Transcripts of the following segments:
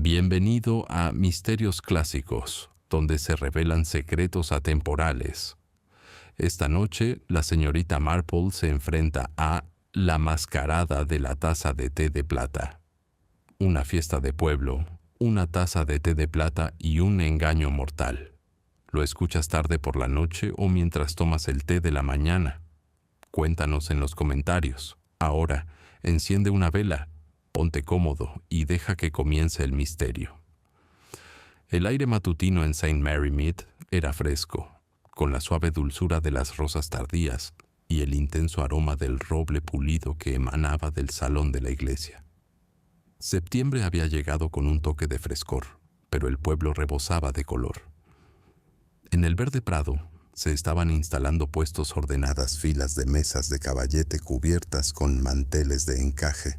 Bienvenido a Misterios Clásicos, donde se revelan secretos atemporales. Esta noche, la señorita Marple se enfrenta a La Mascarada de la Taza de Té de Plata. Una fiesta de pueblo, una taza de té de plata y un engaño mortal. ¿Lo escuchas tarde por la noche o mientras tomas el té de la mañana? Cuéntanos en los comentarios. Ahora, enciende una vela, ponte cómodo y deja que comience el misterio. El aire matutino en St. Mary Mead era fresco, con la suave dulzura de las rosas tardías y el intenso aroma del roble pulido que emanaba del salón de la iglesia. Septiembre había llegado con un toque de frescor, pero el pueblo rebosaba de color. En el verde prado se estaban instalando puestos ordenadas filas de mesas de caballete cubiertas con manteles de encaje,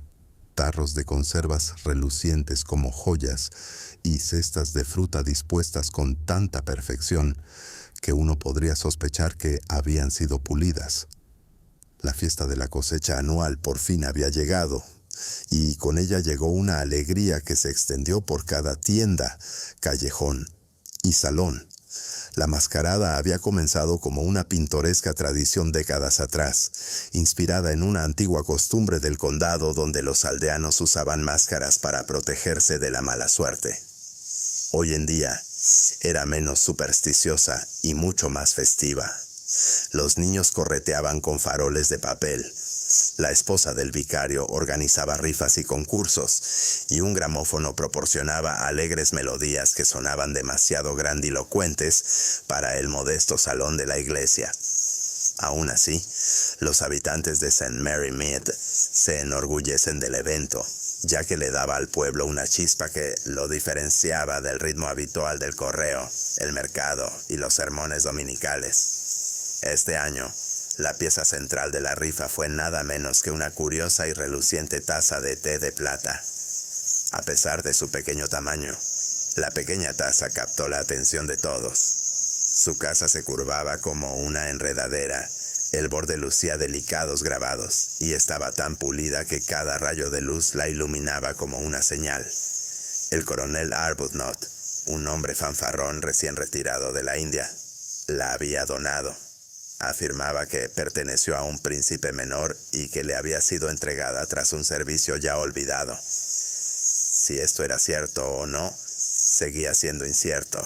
tarros de conservas relucientes como joyas y cestas de fruta dispuestas con tanta perfección que uno podría sospechar que habían sido pulidas. La fiesta de la cosecha anual por fin había llegado, y con ella llegó una alegría que se extendió por cada tienda, callejón y salón. La mascarada había comenzado como una pintoresca tradición décadas atrás, inspirada en una antigua costumbre del condado donde los aldeanos usaban máscaras para protegerse de la mala suerte. Hoy en día era menos supersticiosa y mucho más festiva. Los niños correteaban con faroles de papel. La esposa del vicario organizaba rifas y concursos, y un gramófono proporcionaba alegres melodías que sonaban demasiado grandilocuentes para el modesto salón de la iglesia. Aún así, los habitantes de St. Mary Mead se enorgullecen del evento, ya que le daba al pueblo una chispa que lo diferenciaba del ritmo habitual del correo, el mercado y los sermones dominicales. Este año, la pieza central de la rifa fue nada menos que una curiosa y reluciente taza de té de plata. A pesar de su pequeño tamaño, la pequeña taza captó la atención de todos. Su casa se curvaba como una enredadera, el borde lucía delicados grabados, y estaba tan pulida que cada rayo de luz la iluminaba como una señal. El coronel Arbuthnot, un hombre fanfarrón recién retirado de la India, la había donado. Afirmaba que perteneció a un príncipe menor y que le había sido entregada tras un servicio ya olvidado. Si esto era cierto o no, seguía siendo incierto.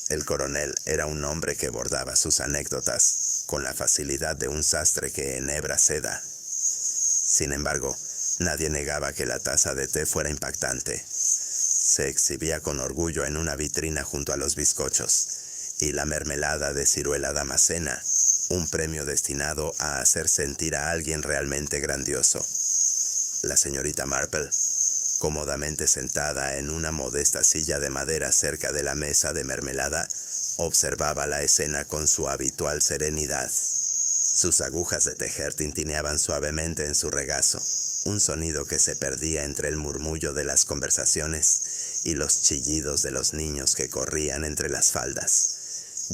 El coronel era un hombre que bordaba sus anécdotas con la facilidad de un sastre que enhebra seda. Sin embargo, nadie negaba que la taza de té fuera impactante. Se exhibía con orgullo en una vitrina junto a los bizcochos, y la mermelada de ciruela damascena, un premio destinado a hacer sentir a alguien realmente grandioso. La señorita Marple, cómodamente sentada en una modesta silla de madera cerca de la mesa de mermelada, observaba la escena con su habitual serenidad. Sus agujas de tejer tintineaban suavemente en su regazo, un sonido que se perdía entre el murmullo de las conversaciones y los chillidos de los niños que corrían entre las faldas.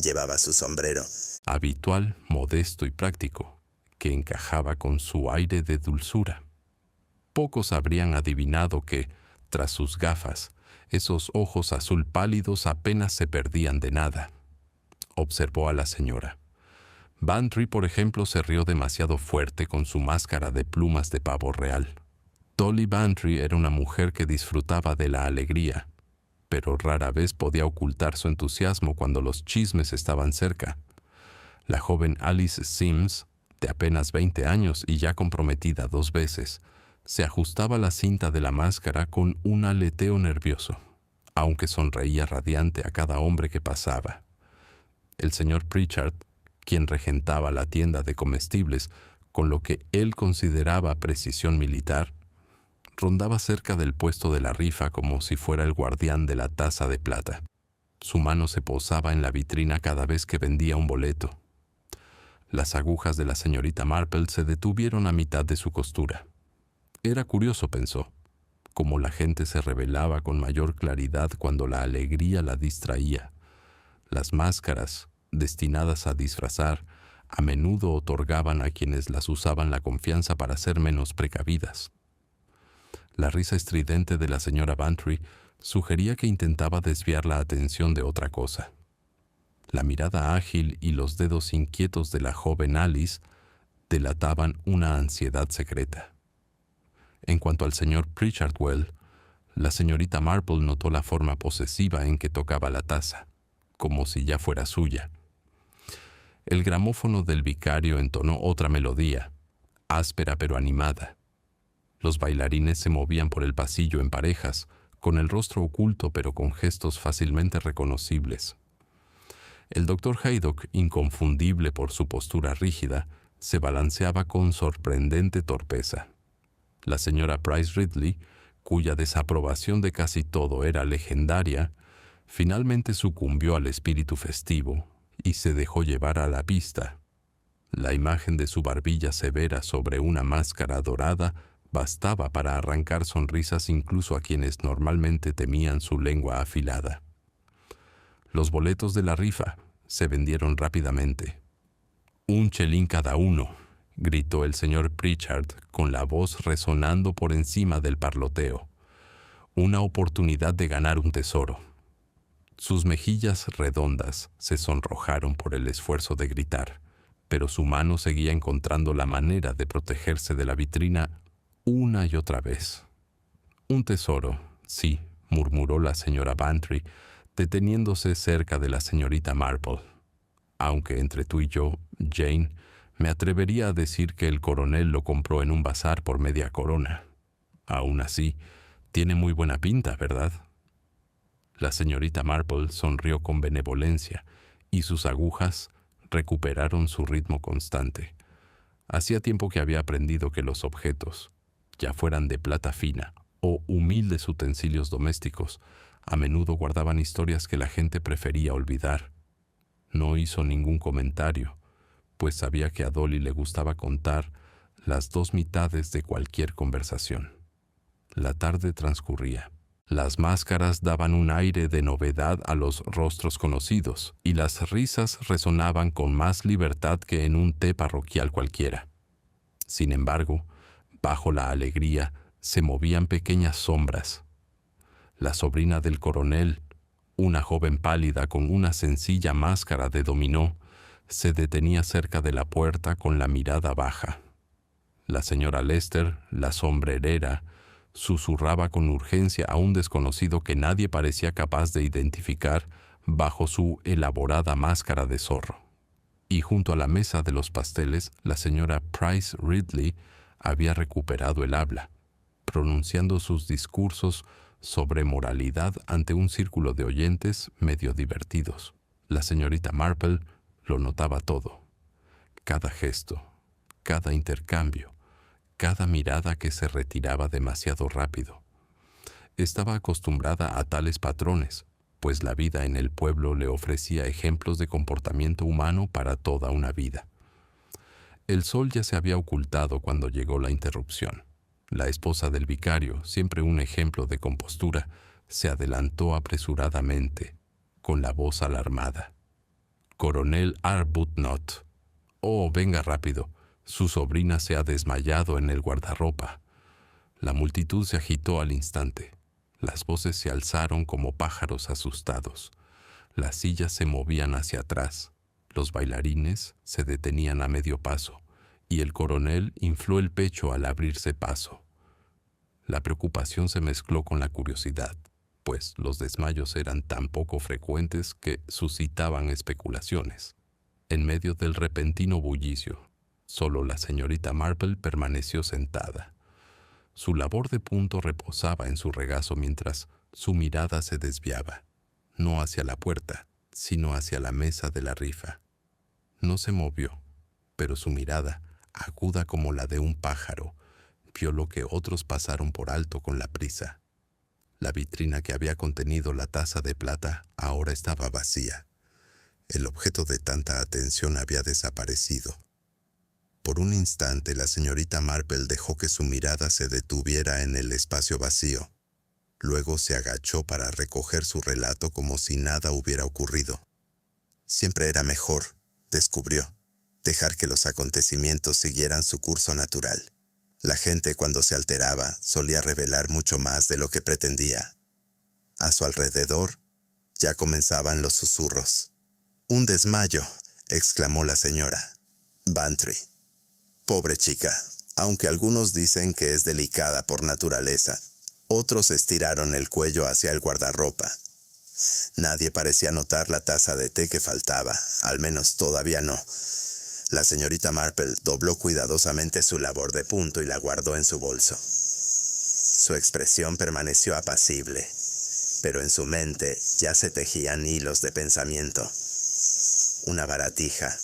Llevaba su sombrero, habitual, modesto y práctico, que encajaba con su aire de dulzura. Pocos habrían adivinado que, tras sus gafas, esos ojos azul pálidos apenas se perdían de nada. Observó a la señora. Bantry, por ejemplo, se rió demasiado fuerte con su máscara de plumas de pavo real. Dolly Bantry era una mujer que disfrutaba de la alegría, pero rara vez podía ocultar su entusiasmo cuando los chismes estaban cerca. La joven Alice Sims, de apenas 20 años y ya comprometida 2 veces, se ajustaba la cinta de la máscara con un aleteo nervioso, aunque sonreía radiante a cada hombre que pasaba. El señor Pritchard, quien regentaba la tienda de comestibles con lo que él consideraba precisión militar, rondaba cerca del puesto de la rifa como si fuera el guardián de la taza de plata. Su mano se posaba en la vitrina cada vez que vendía un boleto. Las agujas de la señorita Marple se detuvieron a mitad de su costura. Era curioso, pensó, cómo la gente se revelaba con mayor claridad cuando la alegría la distraía. Las máscaras, destinadas a disfrazar, a menudo otorgaban a quienes las usaban la confianza para ser menos precavidas. La risa estridente de la señora Bantry sugería que intentaba desviar la atención de otra cosa. La mirada ágil y los dedos inquietos de la joven Alice delataban una ansiedad secreta. En cuanto al señor Pritchardwell, la señorita Marple notó la forma posesiva en que tocaba la taza, como si ya fuera suya. El gramófono del vicario entonó otra melodía, áspera pero animada. Los bailarines se movían por el pasillo en parejas, con el rostro oculto pero con gestos fácilmente reconocibles. El doctor Haydock, inconfundible por su postura rígida, se balanceaba con sorprendente torpeza. La señora Price Ridley, cuya desaprobación de casi todo era legendaria, finalmente sucumbió al espíritu festivo y se dejó llevar a la pista. La imagen de su barbilla severa sobre una máscara dorada bastaba para arrancar sonrisas incluso a quienes normalmente temían su lengua afilada. Los boletos de la rifa se vendieron rápidamente. «Un chelín cada uno», gritó el señor Pritchard con la voz resonando por encima del parloteo. «Una oportunidad de ganar un tesoro». Sus mejillas redondas se sonrojaron por el esfuerzo de gritar, pero su mano seguía encontrando la manera de protegerse de la vitrina una y otra vez. «Un tesoro, sí», murmuró la señora Bantry, deteniéndose cerca de la señorita Marple. «Aunque entre tú y yo, Jane, me atrevería a decir que el coronel lo compró en un bazar por media corona. Aún así, tiene muy buena pinta, ¿verdad?» La señorita Marple sonrió con benevolencia y sus agujas recuperaron su ritmo constante. Hacía tiempo que había aprendido que los objetos, ya fueran de plata fina o humildes utensilios domésticos, a menudo guardaban historias que la gente prefería olvidar. No hizo ningún comentario, pues sabía que a Dolly le gustaba contar las dos mitades de cualquier conversación. La tarde transcurría. Las máscaras daban un aire de novedad a los rostros conocidos, y las risas resonaban con más libertad que en un té parroquial cualquiera. Sin embargo, bajo la alegría se movían pequeñas sombras. La sobrina del coronel, una joven pálida con una sencilla máscara de dominó, se detenía cerca de la puerta con la mirada baja. La señora Lester, la sombrerera, susurraba con urgencia a un desconocido que nadie parecía capaz de identificar bajo su elaborada máscara de zorro. Y junto a la mesa de los pasteles, la señora Price Ridley había recuperado el habla, pronunciando sus discursos sobre moralidad ante un círculo de oyentes medio divertidos. La señorita Marple lo notaba todo, cada gesto, cada intercambio, cada mirada que se retiraba demasiado rápido. Estaba acostumbrada a tales patrones, pues la vida en el pueblo le ofrecía ejemplos de comportamiento humano para toda una vida. El sol ya se había ocultado cuando llegó la interrupción. La esposa del vicario, siempre un ejemplo de compostura, se adelantó apresuradamente, con la voz alarmada. «Coronel Arbuthnot. Oh, venga rápido. Su sobrina se ha desmayado en el guardarropa». La multitud se agitó al instante. Las voces se alzaron como pájaros asustados. Las sillas se movían hacia atrás. Los bailarines se detenían a medio paso, y el coronel infló el pecho al abrirse paso. La preocupación se mezcló con la curiosidad, pues los desmayos eran tan poco frecuentes que suscitaban especulaciones. En medio del repentino bullicio, solo la señorita Marple permaneció sentada. Su labor de punto reposaba en su regazo mientras su mirada se desviaba, no hacia la puerta, sino hacia la mesa de la rifa. No se movió, pero su mirada, aguda como la de un pájaro, vio lo que otros pasaron por alto con la prisa. La vitrina que había contenido la taza de plata ahora estaba vacía. El objeto de tanta atención había desaparecido. Por un instante la señorita Marple dejó que su mirada se detuviera en el espacio vacío. Luego se agachó para recoger su relato como si nada hubiera ocurrido. Siempre era mejor, descubrió, dejar que los acontecimientos siguieran su curso natural. La gente, cuando se alteraba, solía revelar mucho más de lo que pretendía. A su alrededor ya comenzaban los susurros. «Un desmayo», exclamó la señora Bantry. «Pobre chica, aunque algunos dicen que es delicada por naturaleza, otros estiraron el cuello hacia el guardarropa. Nadie parecía notar la taza de té que faltaba, al menos todavía no». La señorita Marple dobló cuidadosamente su labor de punto y la guardó en su bolso. Su expresión permaneció apacible, pero en su mente ya se tejían hilos de pensamiento. Una baratija,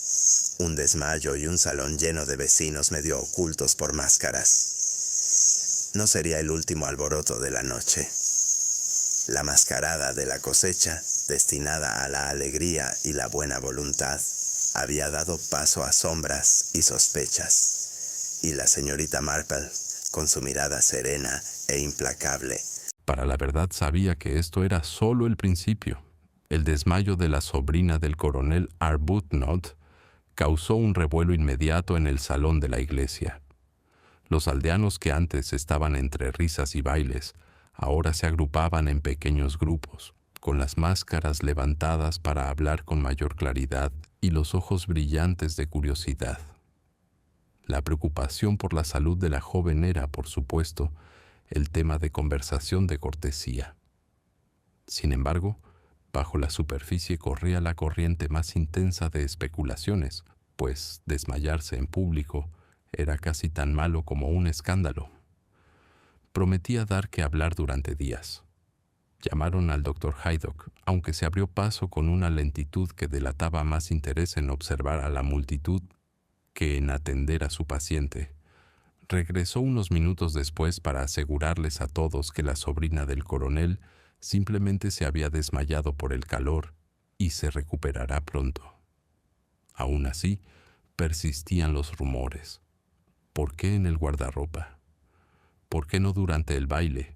un desmayo y un salón lleno de vecinos medio ocultos por máscaras. No sería el último alboroto de la noche. La mascarada de la cosecha, destinada a la alegría y la buena voluntad, había dado paso a sombras y sospechas, y la señorita Marple, con su mirada serena e implacable, Para la verdad sabía que esto era solo el principio. El desmayo de la sobrina del coronel Arbuthnot causó un revuelo inmediato en el salón de la iglesia. Los aldeanos que antes estaban entre risas y bailes, ahora se agrupaban en pequeños grupos, con las máscaras levantadas para hablar con mayor claridad y los ojos brillantes de curiosidad. La preocupación por la salud de la joven era, por supuesto, el tema de conversación de cortesía. Sin embargo, bajo la superficie corría la corriente más intensa de especulaciones, pues desmayarse en público era casi tan malo como un escándalo. Prometía dar que hablar durante días. Llamaron al doctor Haydock, aunque se abrió paso con una lentitud que delataba más interés en observar a la multitud que en atender a su paciente. Regresó unos minutos después para asegurarles a todos que la sobrina del coronel simplemente se había desmayado por el calor y se recuperará pronto. Aún así, persistían los rumores. ¿Por qué en el guardarropa? ¿Por qué no durante el baile?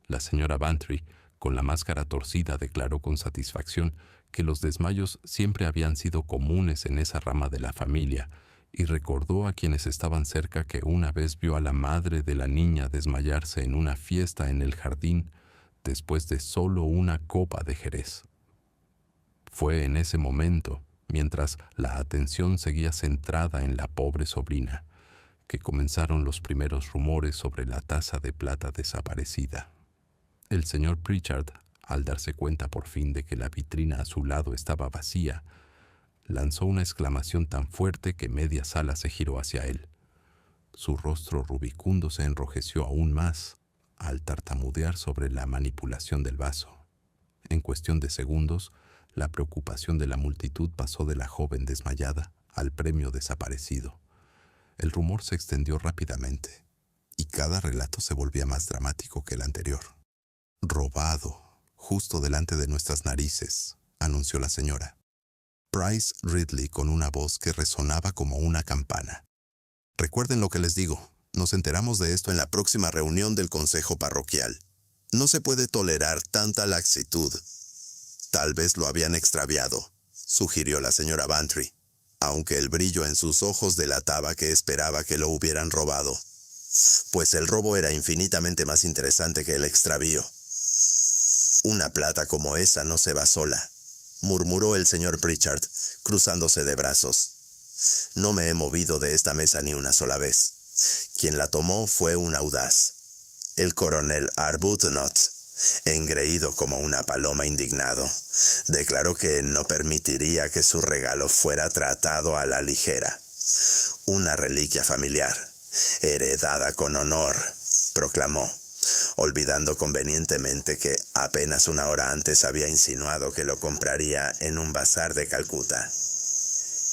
La señora Bantry, con la máscara torcida, declaró con satisfacción que los desmayos siempre habían sido comunes en esa rama de la familia, y recordó a quienes estaban cerca que una vez vio a la madre de la niña desmayarse en una fiesta en el jardín después de solo una copa de jerez. Fue en ese momento, mientras la atención seguía centrada en la pobre sobrina, que comenzaron los primeros rumores sobre la taza de plata desaparecida. El señor Pritchard, al darse cuenta por fin de que la vitrina a su lado estaba vacía, lanzó una exclamación tan fuerte que media sala se giró hacia él. Su rostro rubicundo se enrojeció aún más al tartamudear sobre la manipulación del vaso. En cuestión de segundos, la preocupación de la multitud pasó de la joven desmayada al premio desaparecido. El rumor se extendió rápidamente, y cada relato se volvía más dramático que el anterior. «Robado, justo delante de nuestras narices», anunció la señora Price Ridley con una voz que resonaba como una campana. «Recuerden lo que les digo. Nos enteramos de esto en la próxima reunión del consejo parroquial. No se puede tolerar tanta laxitud». «Tal vez lo habían extraviado», sugirió la señora Bantry, aunque el brillo en sus ojos delataba que esperaba que lo hubieran robado. Pues el robo era infinitamente más interesante que el extravío. «Una plata como esa no se va sola», murmuró el señor Pritchard, cruzándose de brazos. «No me he movido de esta mesa ni una sola vez. Quien la tomó fue un audaz. El coronel Arbuthnot, engreído como una paloma indignado, declaró que no permitiría que su regalo fuera tratado a la ligera. Una reliquia familiar, heredada con honor», proclamó, olvidando convenientemente que apenas una hora antes había insinuado que lo compraría en un bazar de Calcuta.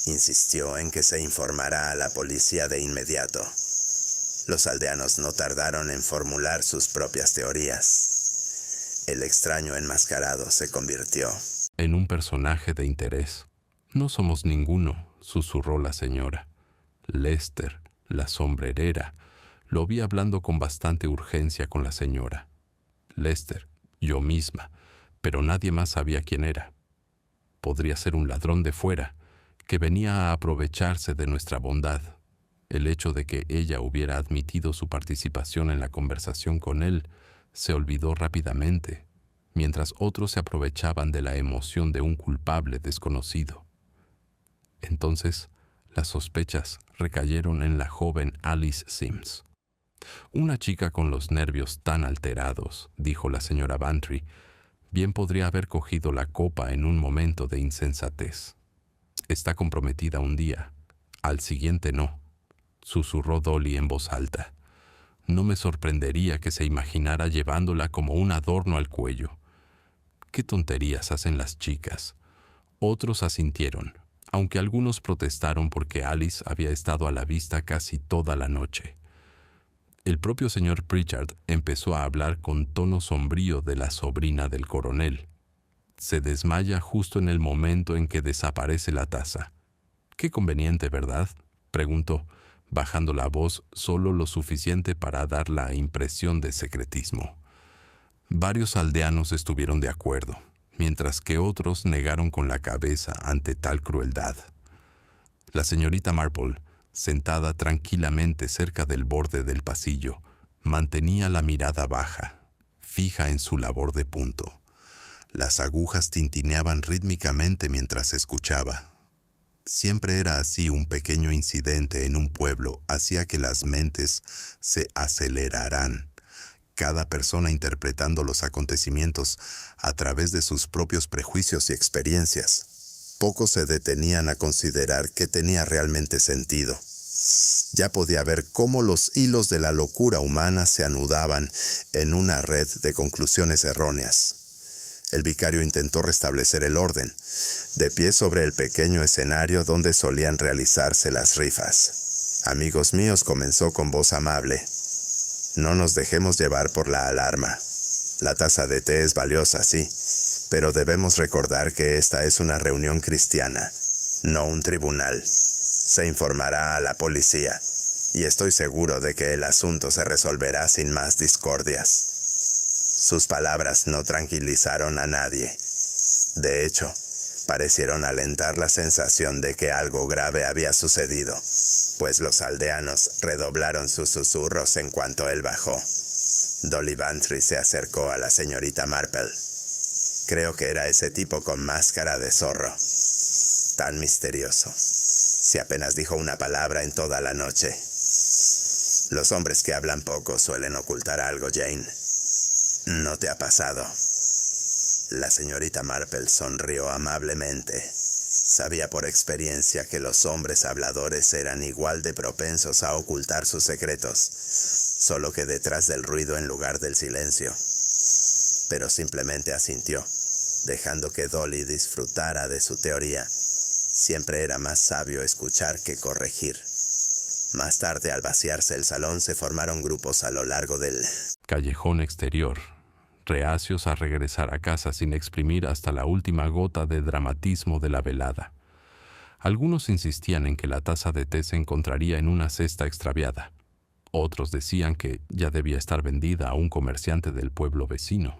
Insistió en que se informara a la policía de inmediato. Los aldeanos no tardaron en formular sus propias teorías. El extraño enmascarado se convirtió en un personaje de interés. «No somos ninguno», susurró la señora. Lester, la sombrerera, lo vi hablando con bastante urgencia con la señora. Lester, yo misma, pero nadie más sabía quién era. Podría ser un ladrón de fuera, que venía a aprovecharse de nuestra bondad. El hecho de que ella hubiera admitido su participación en la conversación con él se olvidó rápidamente, mientras otros se aprovechaban de la emoción de un culpable desconocido. Entonces, las sospechas recayeron en la joven Alice Sims. Una chica con los nervios tan alterados, dijo la señora Bantry, bien podría haber cogido la copa en un momento de insensatez. Está comprometida un día, al siguiente no, susurró Dolly en voz alta. No me sorprendería que se imaginara llevándola como un adorno al cuello. ¿Qué tonterías hacen las chicas? Otros asintieron, aunque algunos protestaron porque Alice había estado a la vista casi toda la noche. El propio señor Pritchard empezó a hablar con tono sombrío de la sobrina del coronel. Se desmaya justo en el momento en que desaparece la taza. «Qué conveniente, ¿verdad?», preguntó, bajando la voz solo lo suficiente para dar la impresión de secretismo. Varios aldeanos estuvieron de acuerdo, mientras que otros negaron con la cabeza ante tal crueldad. La señorita Marple, sentada tranquilamente cerca del borde del pasillo, mantenía la mirada baja, fija en su labor de punto. Las agujas tintineaban rítmicamente mientras escuchaba. Siempre era así. Un pequeño incidente en un pueblo hacía que las mentes se aceleraran, cada persona interpretando los acontecimientos a través de sus propios prejuicios y experiencias. Pocos se detenían a considerar qué tenía realmente sentido. Ya podía ver cómo los hilos de la locura humana se anudaban en una red de conclusiones erróneas. El vicario intentó restablecer el orden, de pie sobre el pequeño escenario donde solían realizarse las rifas. «Amigos míos», comenzó con voz amable, «no nos dejemos llevar por la alarma. La taza de té es valiosa, sí, pero debemos recordar que esta es una reunión cristiana, no un tribunal. Se informará a la policía, y estoy seguro de que el asunto se resolverá sin más discordias». Sus palabras no tranquilizaron a nadie. De hecho, parecieron alentar la sensación de que algo grave había sucedido, pues los aldeanos redoblaron sus susurros en cuanto él bajó. Dolly Bantry se acercó a la señorita Marple. Creo que era ese tipo con máscara de zorro. Tan misterioso. Si apenas dijo una palabra en toda la noche. Los hombres que hablan poco suelen ocultar algo, Jane. ¿No te ha pasado? La señorita Marple sonrió amablemente. Sabía por experiencia que los hombres habladores eran igual de propensos a ocultar sus secretos, solo que detrás del ruido en lugar del silencio. Pero simplemente asintió, dejando que Dolly disfrutara de su teoría. Siempre era más sabio escuchar que corregir. Más tarde, al vaciarse el salón, se formaron grupos a lo largo del callejón exterior, reacios a regresar a casa sin exprimir hasta la última gota de dramatismo de la velada. Algunos insistían en que la taza de té se encontraría en una cesta extraviada. Otros decían que ya debía estar vendida a un comerciante del pueblo vecino.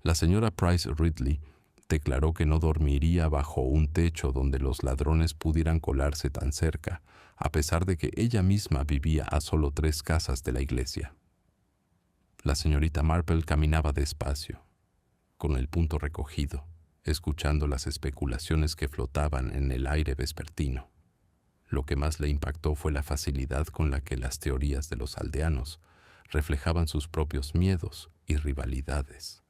La señora Price Ridley declaró que no dormiría bajo un techo donde los ladrones pudieran colarse tan cerca, a pesar de que ella misma vivía a solo 3 casas de la iglesia. La señorita Marple caminaba despacio, con el punto recogido, escuchando las especulaciones que flotaban en el aire vespertino. Lo que más le impactó fue la facilidad con la que las teorías de los aldeanos reflejaban sus propios miedos y rivalidades.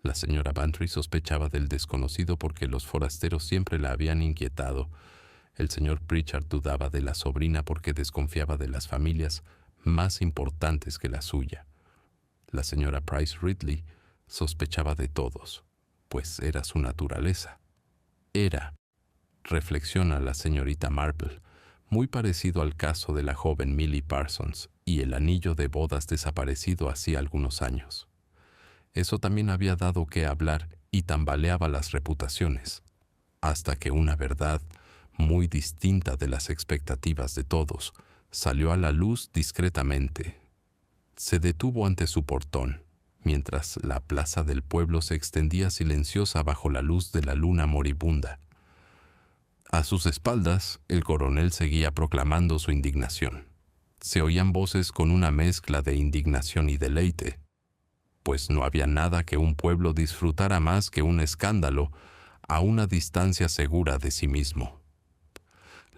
La señora Bantry sospechaba del desconocido porque los forasteros siempre la habían inquietado. El señor Pritchard dudaba de la sobrina porque desconfiaba de las familias más importantes que la suya. La señora Price Ridley sospechaba de todos, pues era su naturaleza. Era, reflexiona la señorita Marple, muy parecido al caso de la joven Millie Parsons y el anillo de bodas desaparecido hacía algunos años. Eso también había dado que hablar y tambaleaba las reputaciones, hasta que una verdad muy distinta de las expectativas de todos salió a la luz discretamente. Se detuvo ante su portón, mientras la plaza del pueblo se extendía silenciosa bajo la luz de la luna moribunda. A sus espaldas, el coronel seguía proclamando su indignación. Se oían voces con una mezcla de indignación y deleite, pues no había nada que un pueblo disfrutara más que un escándalo a una distancia segura de sí mismo.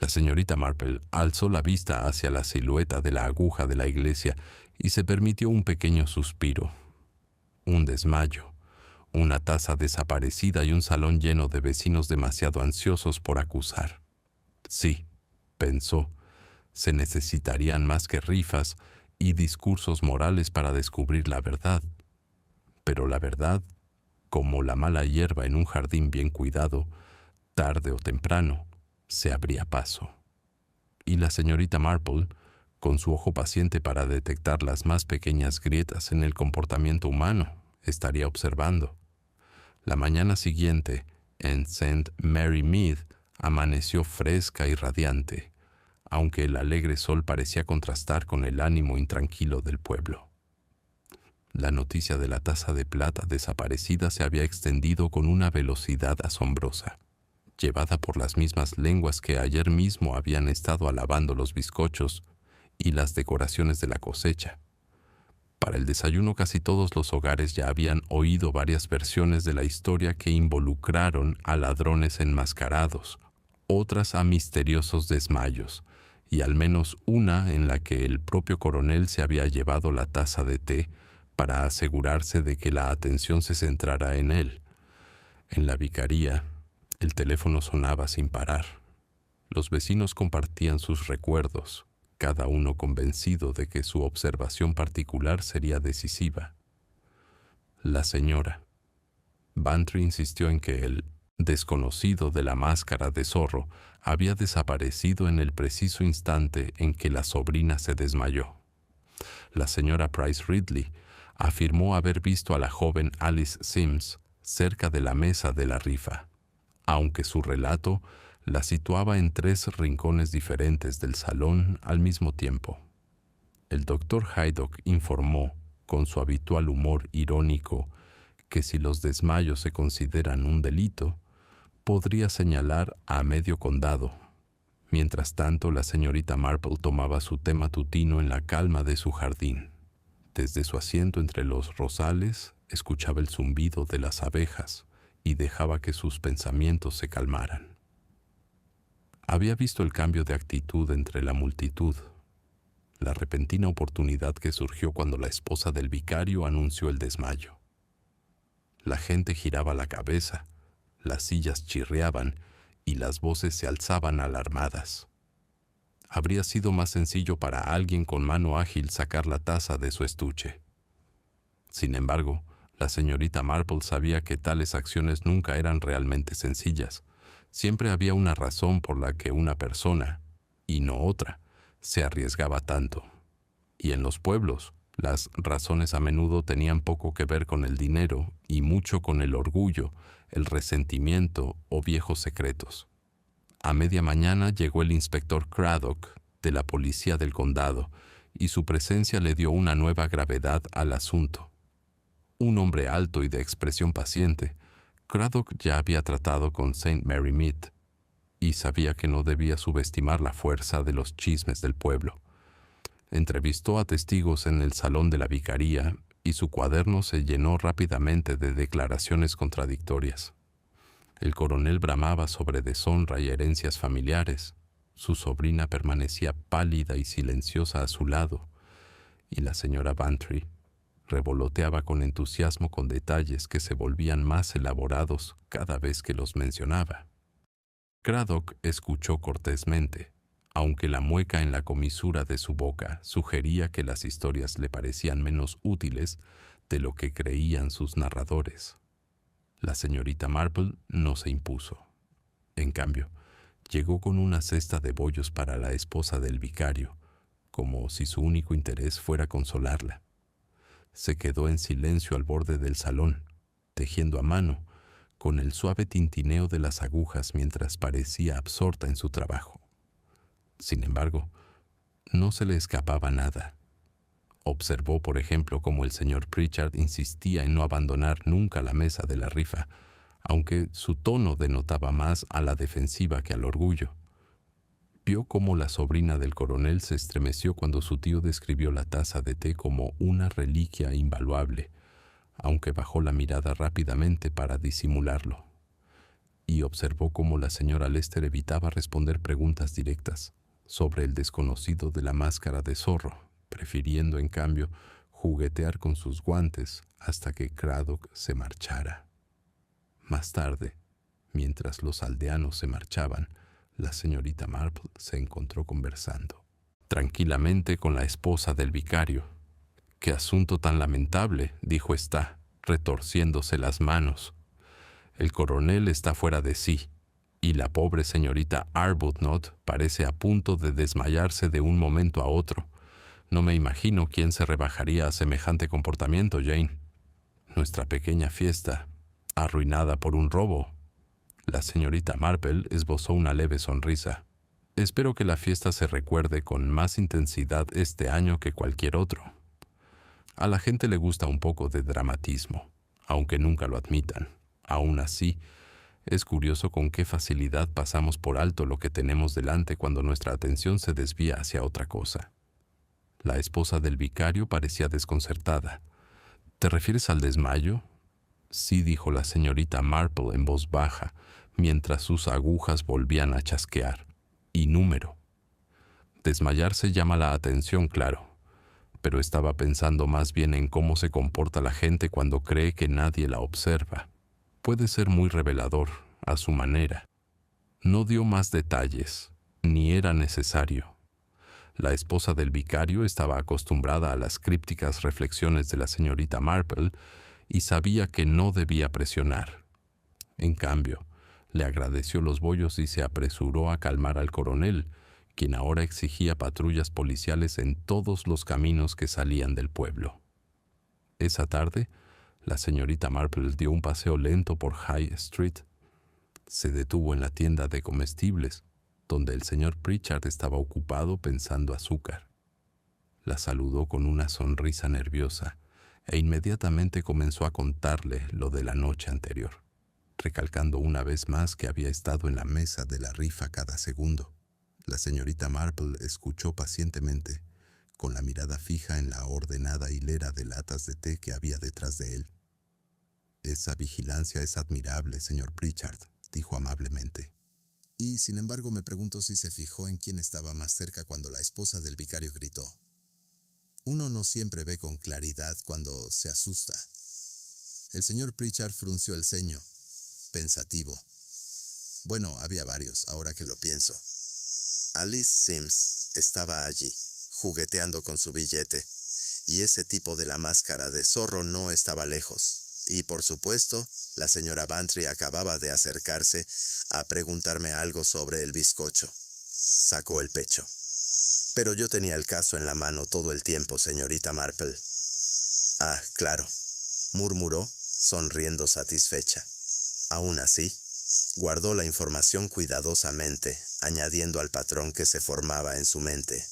La señorita Marple alzó la vista hacia la silueta de la aguja de la iglesia y se permitió un pequeño suspiro. Un desmayo, una taza desaparecida y un salón lleno de vecinos demasiado ansiosos por acusar. Sí, pensó, se necesitarían más que rifas y discursos morales para descubrir la verdad. Pero la verdad, como la mala hierba en un jardín bien cuidado, tarde o temprano, se abría paso. Y la señorita Marple, con su ojo paciente para detectar las más pequeñas grietas en el comportamiento humano, estaría observando. La mañana siguiente, en St. Mary Mead, amaneció fresca y radiante, aunque el alegre sol parecía contrastar con el ánimo intranquilo del pueblo. La noticia de la taza de plata desaparecida se había extendido con una velocidad asombrosa, llevada por las mismas lenguas que ayer mismo habían estado alabando los bizcochos y las decoraciones de la cosecha. Para el desayuno casi todos los hogares ya habían oído varias versiones de la historia que involucraron a ladrones enmascarados, otras a misteriosos desmayos, y al menos una en la que el propio coronel se había llevado la taza de té para asegurarse de que la atención se centrara en él. En la vicaría, el teléfono sonaba sin parar. Los vecinos compartían sus recuerdos, cada uno convencido de que su observación particular sería decisiva. La señora. Bantry insistió en que el desconocido de la máscara de zorro había desaparecido en el preciso instante en que la sobrina se desmayó. La señora Price Ridley afirmó haber visto a la joven Alice Sims cerca de la mesa de la rifa, aunque su relato la situaba en 3 rincones diferentes del salón al mismo tiempo. El doctor Haydock informó, con su habitual humor irónico, que si los desmayos se consideran un delito, podría señalar a medio condado. Mientras tanto, la señorita Marple tomaba su té matutino en la calma de su jardín. Desde su asiento entre los rosales, escuchaba el zumbido de las abejas y dejaba que sus pensamientos se calmaran. Había visto el cambio de actitud entre la multitud, la repentina oportunidad que surgió cuando la esposa del vicario anunció el desmayo. La gente giraba la cabeza, las sillas chirriaban y las voces se alzaban alarmadas. Habría sido más sencillo para alguien con mano ágil sacar la taza de su estuche. Sin embargo, la señorita Marple sabía que tales acciones nunca eran realmente sencillas. Siempre había una razón por la que una persona, y no otra, se arriesgaba tanto. Y en los pueblos, las razones a menudo tenían poco que ver con el dinero y mucho con el orgullo, el resentimiento o viejos secretos. A media mañana llegó el inspector Craddock de la policía del condado y su presencia le dio una nueva gravedad al asunto. Un hombre alto y de expresión paciente, Craddock ya había tratado con St. Mary Mead y sabía que no debía subestimar la fuerza de los chismes del pueblo. Entrevistó a testigos en el salón de la vicaría y su cuaderno se llenó rápidamente de declaraciones contradictorias. El coronel bramaba sobre deshonra y herencias familiares. Su sobrina permanecía pálida y silenciosa a su lado, y la señora Bantry revoloteaba con entusiasmo con detalles que se volvían más elaborados cada vez que los mencionaba. Craddock escuchó cortésmente, aunque la mueca en la comisura de su boca sugería que las historias le parecían menos útiles de lo que creían sus narradores. La señorita Marple no se impuso. En cambio, llegó con una cesta de bollos para la esposa del vicario, como si su único interés fuera consolarla. Se quedó en silencio al borde del salón, tejiendo a mano, con el suave tintineo de las agujas mientras parecía absorta en su trabajo. Sin embargo, no se le escapaba nada. Observó, por ejemplo, cómo el señor Pritchard insistía en no abandonar nunca la mesa de la rifa, aunque su tono denotaba más a la defensiva que al orgullo. Vio cómo la sobrina del coronel se estremeció cuando su tío describió la taza de té como una reliquia invaluable, aunque bajó la mirada rápidamente para disimularlo, y observó cómo la señora Lester evitaba responder preguntas directas sobre el desconocido de la máscara de zorro, prefiriendo, en cambio, juguetear con sus guantes hasta que Craddock se marchara. Más tarde, mientras los aldeanos se marchaban, la señorita Marple se encontró conversando tranquilamente con la esposa del vicario. «Qué asunto tan lamentable», dijo ésta, retorciéndose las manos. «El coronel está fuera de sí, y la pobre señorita Arbuthnot parece a punto de desmayarse de un momento a otro. No me imagino quién se rebajaría a semejante comportamiento, Jane. Nuestra pequeña fiesta, arruinada por un robo». La señorita Marple esbozó una leve sonrisa. «Espero que la fiesta se recuerde con más intensidad este año que cualquier otro. A la gente le gusta un poco de dramatismo, aunque nunca lo admitan. Aún así, es curioso con qué facilidad pasamos por alto lo que tenemos delante cuando nuestra atención se desvía hacia otra cosa». La esposa del vicario parecía desconcertada. «¿Te refieres al desmayo?». «Sí», dijo la señorita Marple en voz baja, mientras sus agujas volvían a chasquear. «Y número. Desmayarse llama la atención, claro, pero estaba pensando más bien en cómo se comporta la gente cuando cree que nadie la observa. Puede ser muy revelador, a su manera». No dio más detalles, ni era necesario. La esposa del vicario estaba acostumbrada a las crípticas reflexiones de la señorita Marple y sabía que no debía presionar. En cambio, le agradeció los bollos y se apresuró a calmar al coronel, quien ahora exigía patrullas policiales en todos los caminos que salían del pueblo. Esa tarde, la señorita Marple dio un paseo lento por High Street. Se detuvo en la tienda de comestibles, donde el señor Pritchard estaba ocupado pensando azúcar. La saludó con una sonrisa nerviosa e inmediatamente comenzó a contarle lo de la noche anterior, recalcando una vez más que había estado en la mesa de la rifa cada segundo. La señorita Marple escuchó pacientemente, con la mirada fija en la ordenada hilera de latas de té que había detrás de él. «Esa vigilancia es admirable, señor Pritchard», dijo amablemente. «Y, sin embargo, me pregunto si se fijó en quién estaba más cerca cuando la esposa del vicario gritó. Uno no siempre ve con claridad cuando se asusta». El señor Pritchard frunció el ceño, pensativo. «Bueno, había varios, ahora que lo pienso. Alice Sims estaba allí, jugueteando con su billete, y ese tipo de la máscara de zorro no estaba lejos. Y, por supuesto, la señora Bantry acababa de acercarse a preguntarme algo sobre el bizcocho». Sacó el pecho. «Pero yo tenía el caso en la mano todo el tiempo, señorita Marple». «Ah, claro», murmuró, sonriendo satisfecha. Aún así, guardó la información cuidadosamente, añadiendo al patrón que se formaba en su mente.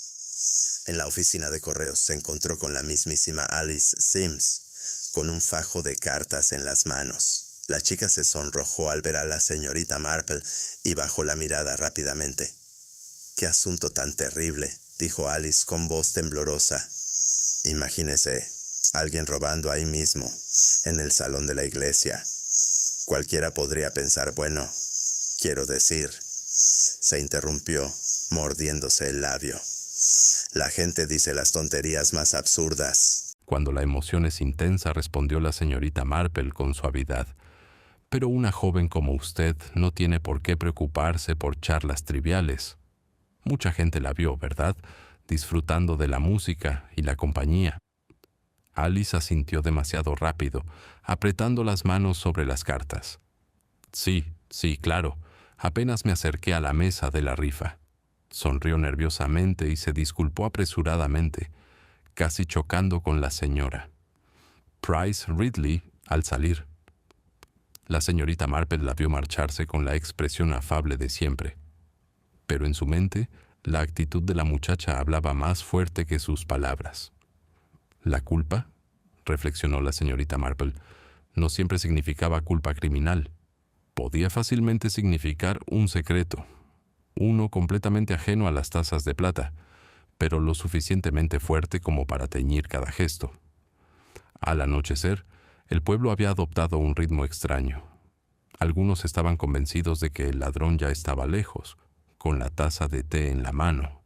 En la oficina de correos se encontró con la mismísima Alice Sims, con un fajo de cartas en las manos. La chica se sonrojó al ver a la señorita Marple y bajó la mirada rápidamente. «Qué asunto tan terrible», dijo Alice con voz temblorosa. «Imagínese, alguien robando ahí mismo, en el salón de la iglesia. Cualquiera podría pensar, bueno, quiero decir», se interrumpió, mordiéndose el labio. «La gente dice las tonterías más absurdas». Cuando la emoción es intensa, respondió la señorita Marple con suavidad. «Pero una joven como usted no tiene por qué preocuparse por charlas triviales. Mucha gente la vio, ¿verdad?, disfrutando de la música y la compañía». Alice asintió demasiado rápido, apretando las manos sobre las cartas. «Sí, claro. Apenas me acerqué a la mesa de la rifa». Sonrió nerviosamente y se disculpó apresuradamente, casi chocando con la señora Price Ridley al salir. La señorita Marple la vio marcharse con la expresión afable de siempre, pero en su mente la actitud de la muchacha hablaba más fuerte que sus palabras. «¿La culpa?», reflexionó la señorita Marple, «no siempre significaba culpa criminal. Podía fácilmente significar un secreto, uno completamente ajeno a las tazas de plata, pero lo suficientemente fuerte como para teñir cada gesto. Al anochecer, el pueblo había adoptado un ritmo extraño. Algunos estaban convencidos de que el ladrón ya estaba lejos, con la taza de té en la mano.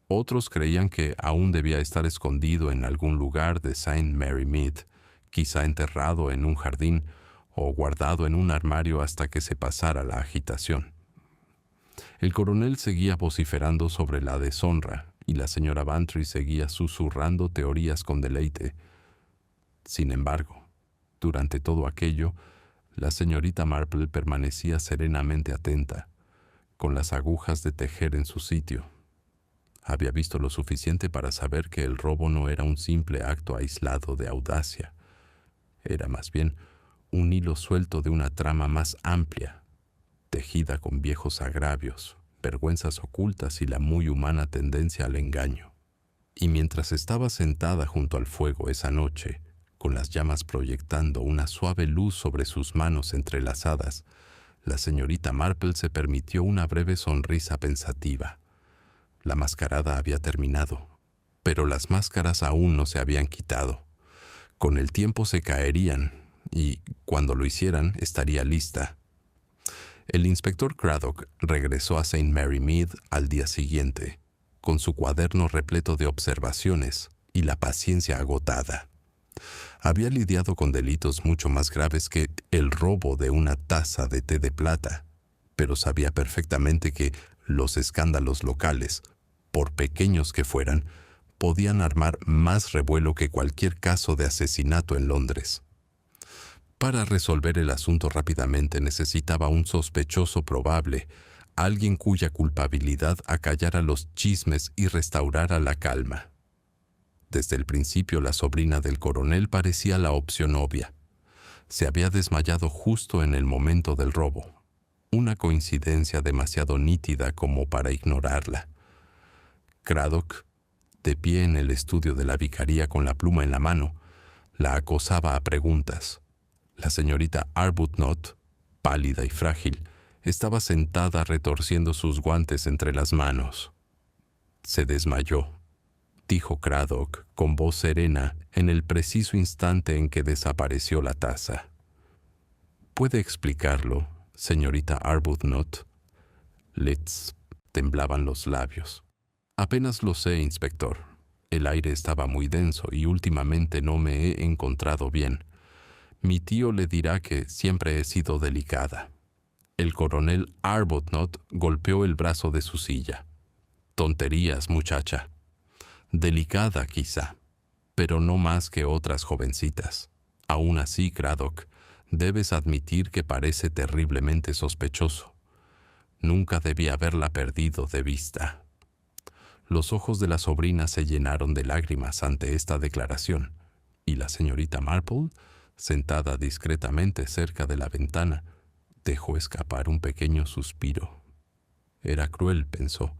Otros creían que aún debía estar escondido en algún lugar de Saint Mary Mead, quizá enterrado en un jardín o guardado en un armario hasta que se pasara la agitación. El coronel seguía vociferando sobre la deshonra y la señora Bantry seguía susurrando teorías con deleite. Sin embargo, durante todo aquello, la señorita Marple permanecía serenamente atenta, con las agujas de tejer en su sitio. Había visto lo suficiente para saber que el robo no era un simple acto aislado de audacia. Era más bien un hilo suelto de una trama más amplia, tejida con viejos agravios, vergüenzas ocultas y la muy humana tendencia al engaño. Y mientras estaba sentada junto al fuego esa noche, con las llamas proyectando una suave luz sobre sus manos entrelazadas, la señorita Marple se permitió una breve sonrisa pensativa. La mascarada había terminado, pero las máscaras aún no se habían quitado. Con el tiempo se caerían y, cuando lo hicieran, estaría lista. El inspector Craddock regresó a Saint Mary Mead al día siguiente, con su cuaderno repleto de observaciones y la paciencia agotada. Había lidiado con delitos mucho más graves que el robo de una taza de té de plata, pero sabía perfectamente que los escándalos locales, por pequeños que fueran, podían armar más revuelo que cualquier caso de asesinato en Londres. Para resolver el asunto rápidamente necesitaba un sospechoso probable, alguien cuya culpabilidad acallara los chismes y restaurara la calma. Desde el principio la sobrina del coronel parecía la opción obvia. Se había desmayado justo en el momento del robo, una coincidencia demasiado nítida como para ignorarla. Craddock, de pie en el estudio de la vicaría con la pluma en la mano, la acosaba a preguntas. La señorita Arbuthnot, pálida y frágil, estaba sentada retorciendo sus guantes entre las manos. Se desmayó, dijo Craddock con voz serena en el preciso instante en que desapareció la taza. ¿Puede explicarlo, señorita Arbuthnot? Les temblaban los labios. Apenas lo sé, inspector. El aire estaba muy denso y últimamente no me he encontrado bien. Mi tío le dirá que siempre he sido delicada. El coronel Arbuthnot golpeó el brazo de su silla. Tonterías, muchacha. Delicada, quizá, pero no más que otras jovencitas. Aún así, Craddock, debes admitir que parece terriblemente sospechoso. Nunca debí haberla perdido de vista. Los ojos de la sobrina se llenaron de lágrimas ante esta declaración, y la señorita Marple, sentada discretamente cerca de la ventana, dejó escapar un pequeño suspiro. Era cruel, pensó,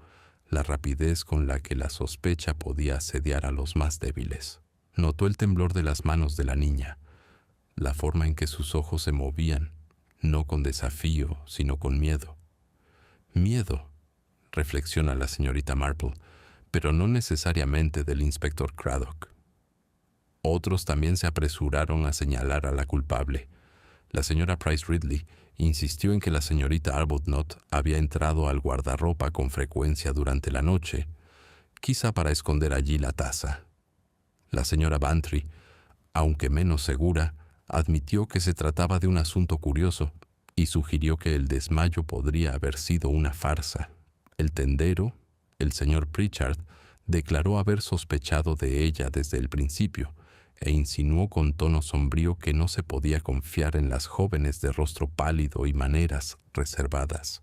la rapidez con la que la sospecha podía asediar a los más débiles. Notó el temblor de las manos de la niña, la forma en que sus ojos se movían, no con desafío, sino con miedo. Miedo, reflexiona la señorita Marple, pero no necesariamente del inspector Craddock. Otros también se apresuraron a señalar a la culpable. La señora Price Ridley insistió en que la señorita Arbuthnot había entrado al guardarropa con frecuencia durante la noche, quizá para esconder allí la taza. La señora Bantry, aunque menos segura, admitió que se trataba de un asunto curioso y sugirió que el desmayo podría haber sido una farsa. El tendero, el señor Pritchard, declaró haber sospechado de ella desde el principio e insinuó con tono sombrío que no se podía confiar en las jóvenes de rostro pálido y maneras reservadas.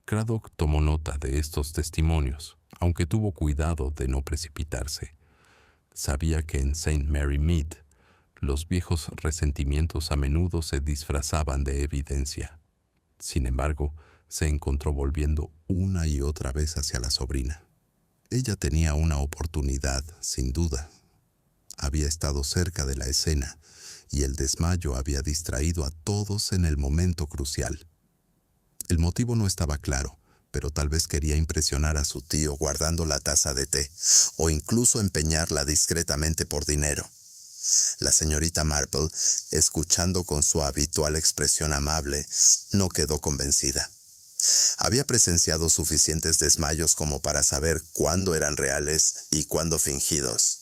Craddock tomó nota de estos testimonios, aunque tuvo cuidado de no precipitarse. Sabía que en Saint Mary Mead los viejos resentimientos a menudo se disfrazaban de evidencia. Sin embargo, se encontró volviendo una y otra vez hacia la sobrina. Ella tenía una oportunidad, sin duda. Había estado cerca de la escena y el desmayo había distraído a todos en el momento crucial. El motivo no estaba claro, pero tal vez quería impresionar a su tío guardando la taza de té, o incluso empeñarla discretamente por dinero. La señorita Marple, escuchando con su habitual expresión amable, no quedó convencida. Había presenciado suficientes desmayos como para saber cuándo eran reales y cuándo fingidos.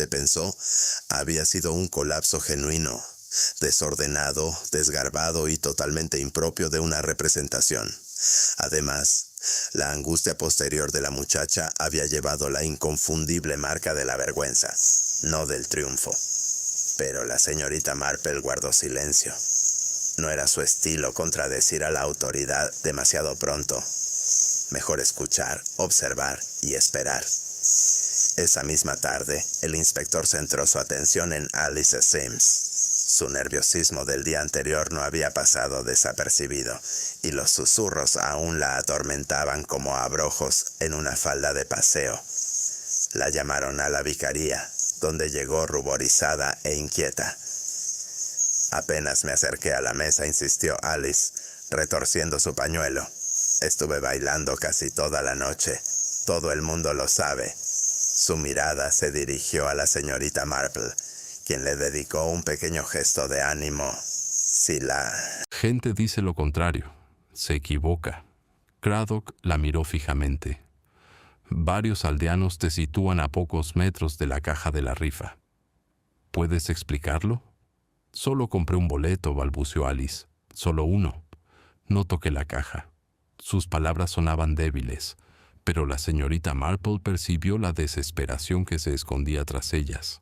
Pensó, había sido un colapso genuino, desordenado, desgarbado y totalmente impropio de una representación. Además, la angustia posterior de la muchacha había llevado la inconfundible marca de la vergüenza, no del triunfo. Pero la señorita Marple guardó silencio. No era su estilo contradecir a la autoridad demasiado pronto. Mejor escuchar, observar y esperar. Esa misma tarde, el inspector centró su atención en Alice Sims. Su nerviosismo del día anterior no había pasado desapercibido, y los susurros aún la atormentaban como abrojos en una falda de paseo. La llamaron a la vicaría, donde llegó ruborizada e inquieta. Apenas me acerqué a la mesa, insistió Alice, retorciendo su pañuelo. Estuve bailando casi toda la noche. Todo el mundo lo sabe. Su mirada se dirigió a la señorita Marple, quien le dedicó un pequeño gesto de ánimo. Si la gente dice lo contrario, se equivoca. Craddock la miró fijamente. Varios aldeanos te sitúan a pocos metros de la caja de la rifa. ¿Puedes explicarlo? Solo compré un boleto, balbuceó Alice. Solo uno. No toqué la caja. Sus palabras sonaban débiles, pero la señorita Marple percibió la desesperación que se escondía tras ellas.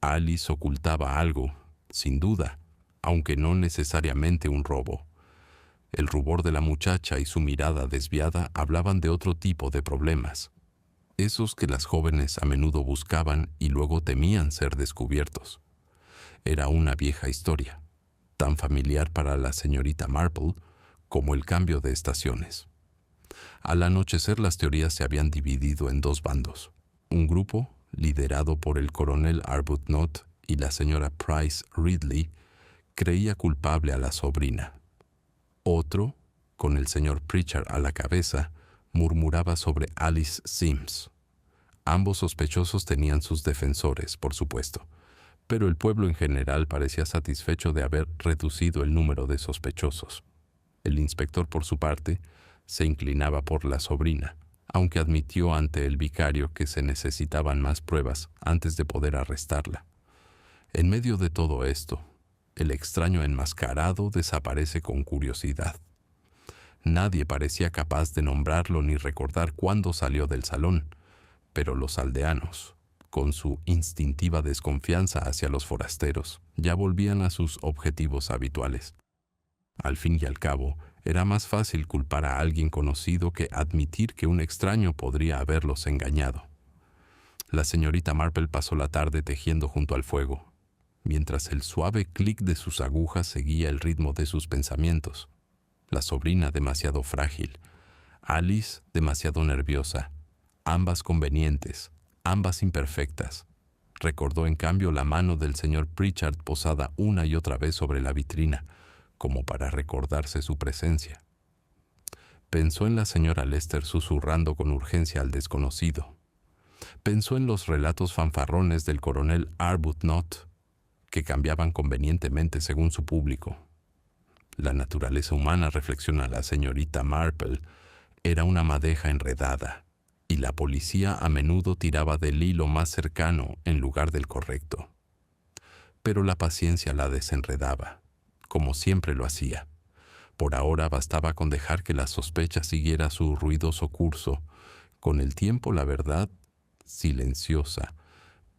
Alice ocultaba algo, sin duda, aunque no necesariamente un robo. El rubor de la muchacha y su mirada desviada hablaban de otro tipo de problemas, esos que las jóvenes a menudo buscaban y luego temían ser descubiertos. Era una vieja historia, tan familiar para la señorita Marple como el cambio de estaciones. Al anochecer las teorías se habían dividido en dos bandos. Un grupo, liderado por el coronel Arbuthnot y la señora Price Ridley, creía culpable a la sobrina. Otro, con el señor Pritchard a la cabeza, murmuraba sobre Alice Sims. Ambos sospechosos tenían sus defensores, por supuesto, pero el pueblo en general parecía satisfecho de haber reducido el número de sospechosos. El inspector, por su parte, se inclinaba por la sobrina, aunque admitió ante el vicario que se necesitaban más pruebas antes de poder arrestarla. En medio de todo esto, el extraño enmascarado desaparece con curiosidad. Nadie parecía capaz de nombrarlo ni recordar cuándo salió del salón, pero los aldeanos, con su instintiva desconfianza hacia los forasteros, ya volvían a sus objetivos habituales. Al fin y al cabo, era más fácil culpar a alguien conocido que admitir que un extraño podría haberlos engañado. La señorita Marple pasó la tarde tejiendo junto al fuego, mientras el suave clic de sus agujas seguía el ritmo de sus pensamientos. La sobrina demasiado frágil, Alice demasiado nerviosa, ambas convenientes, ambas imperfectas. Recordó en cambio la mano del señor Pritchard posada una y otra vez sobre la vitrina, como para recordarse su presencia. Pensó en la señora Lester susurrando con urgencia al desconocido. Pensó en los relatos fanfarrones del coronel Arbuthnot, que cambiaban convenientemente según su público. La naturaleza humana, reflexiona la señorita Marple, era una madeja enredada, y la policía a menudo tiraba del hilo más cercano en lugar del correcto. Pero la paciencia la desenredaba, como siempre lo hacía. Por ahora bastaba con dejar que la sospecha siguiera su ruidoso curso. Con el tiempo la verdad, silenciosa,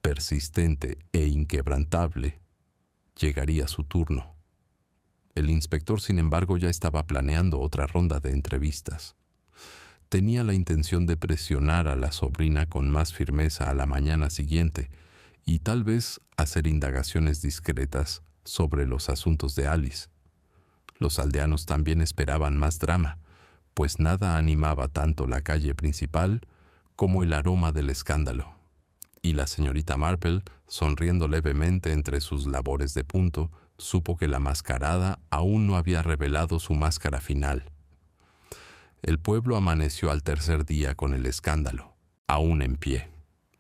persistente e inquebrantable, llegaría a su turno. El inspector, sin embargo, ya estaba planeando otra ronda de entrevistas. Tenía la intención de presionar a la sobrina con más firmeza a la mañana siguiente y tal vez hacer indagaciones discretas sobre los asuntos de Alice. Los aldeanos también esperaban más drama, pues nada animaba tanto la calle principal como el aroma del escándalo. y la señorita Marple, sonriendo levemente entre sus labores de punto, supo que la mascarada aún no había revelado su máscara final. El pueblo amaneció al tercer día con el escándalo, aún en pie.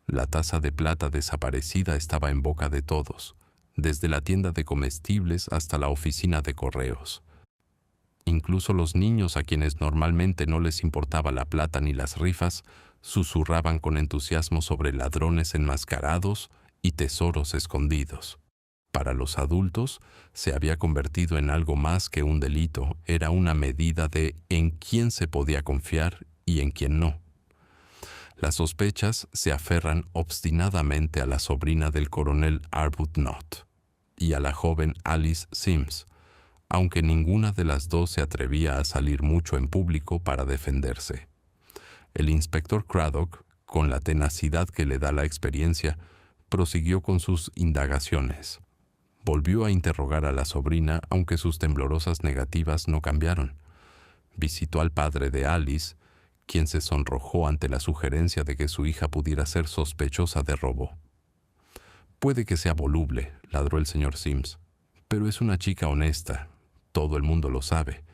La taza de plata desaparecida estaba en boca de todos, desde la tienda de comestibles hasta la oficina de correos. Incluso los niños, a quienes normalmente no les importaba la plata ni las rifas, susurraban con entusiasmo sobre ladrones enmascarados y tesoros escondidos. Para los adultos, se había convertido en algo más que un delito, era una medida de en quién se podía confiar y en quién no. Las sospechas se aferran obstinadamente a la sobrina del coronel Arbuthnot y a la joven Alice Sims, aunque ninguna de las dos se atrevía a salir mucho en público para defenderse. El inspector Craddock, con la tenacidad que le da la experiencia, prosiguió con sus indagaciones. Volvió a interrogar a la sobrina, aunque sus temblorosas negativas no cambiaron. Visitó al padre de Alice, quien se sonrojó ante la sugerencia de que su hija pudiera ser sospechosa de robo. «Puede que sea voluble», ladró el señor Sims, «pero es una chica honesta. Todo el mundo lo sabe».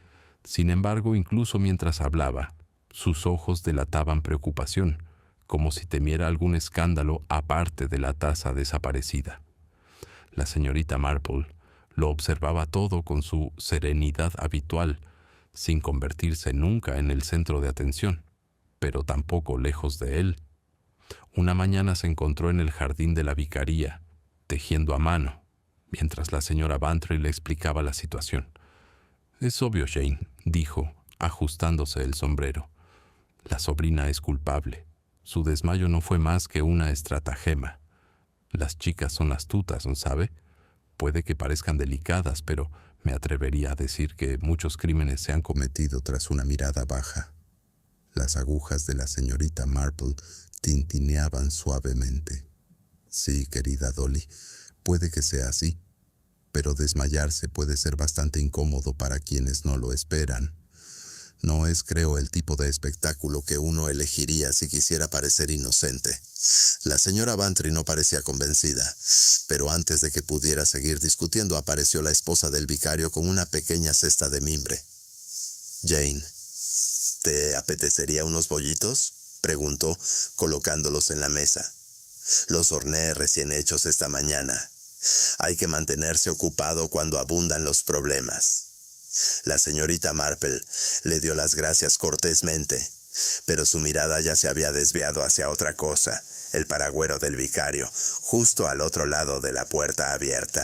Sin embargo, incluso mientras hablaba, sus ojos delataban preocupación, como si temiera algún escándalo aparte de la taza desaparecida. La señorita Marple lo observaba todo con su serenidad habitual, sin convertirse nunca en el centro de atención, pero tampoco lejos de él. Una mañana se encontró en el jardín de la vicaría, tejiendo a mano, mientras la señora Bantry le explicaba la situación. «Es obvio, Jane», dijo, ajustándose el sombrero. «La sobrina es culpable. Su desmayo no fue más que una estratagema. Las chicas son astutas, ¿no sabe? Puede que parezcan delicadas, pero me atrevería a decir que muchos crímenes se han cometido tras una mirada baja». Las agujas de la señorita Marple tintineaban suavemente. «Sí, querida Dolly, puede que sea así, pero desmayarse puede ser bastante incómodo para quienes no lo esperan. No es, creo, el tipo de espectáculo que uno elegiría si quisiera parecer inocente». La señora Bantry no parecía convencida, pero antes de que pudiera seguir discutiendo apareció la esposa del vicario con una pequeña cesta de mimbre. «Jane, ¿te apetecería unos bollitos?», preguntó, colocándolos en la mesa. «Los horneé recién hechos esta mañana. Hay que mantenerse ocupado cuando abundan los problemas». La señorita Marple le dio las gracias cortésmente, pero su mirada ya se había desviado hacia otra cosa, el paragüero del vicario, justo al otro lado de la puerta abierta.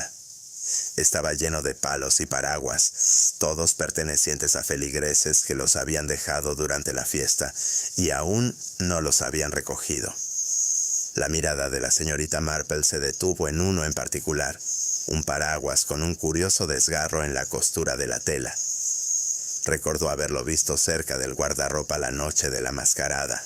Estaba lleno de palos y paraguas, todos pertenecientes a feligreses que los habían dejado durante la fiesta y aún no los habían recogido. La mirada de la señorita Marple se detuvo en uno en particular, un paraguas con un curioso desgarro en la costura de la tela. Recordó haberlo visto cerca del guardarropa la noche de la mascarada.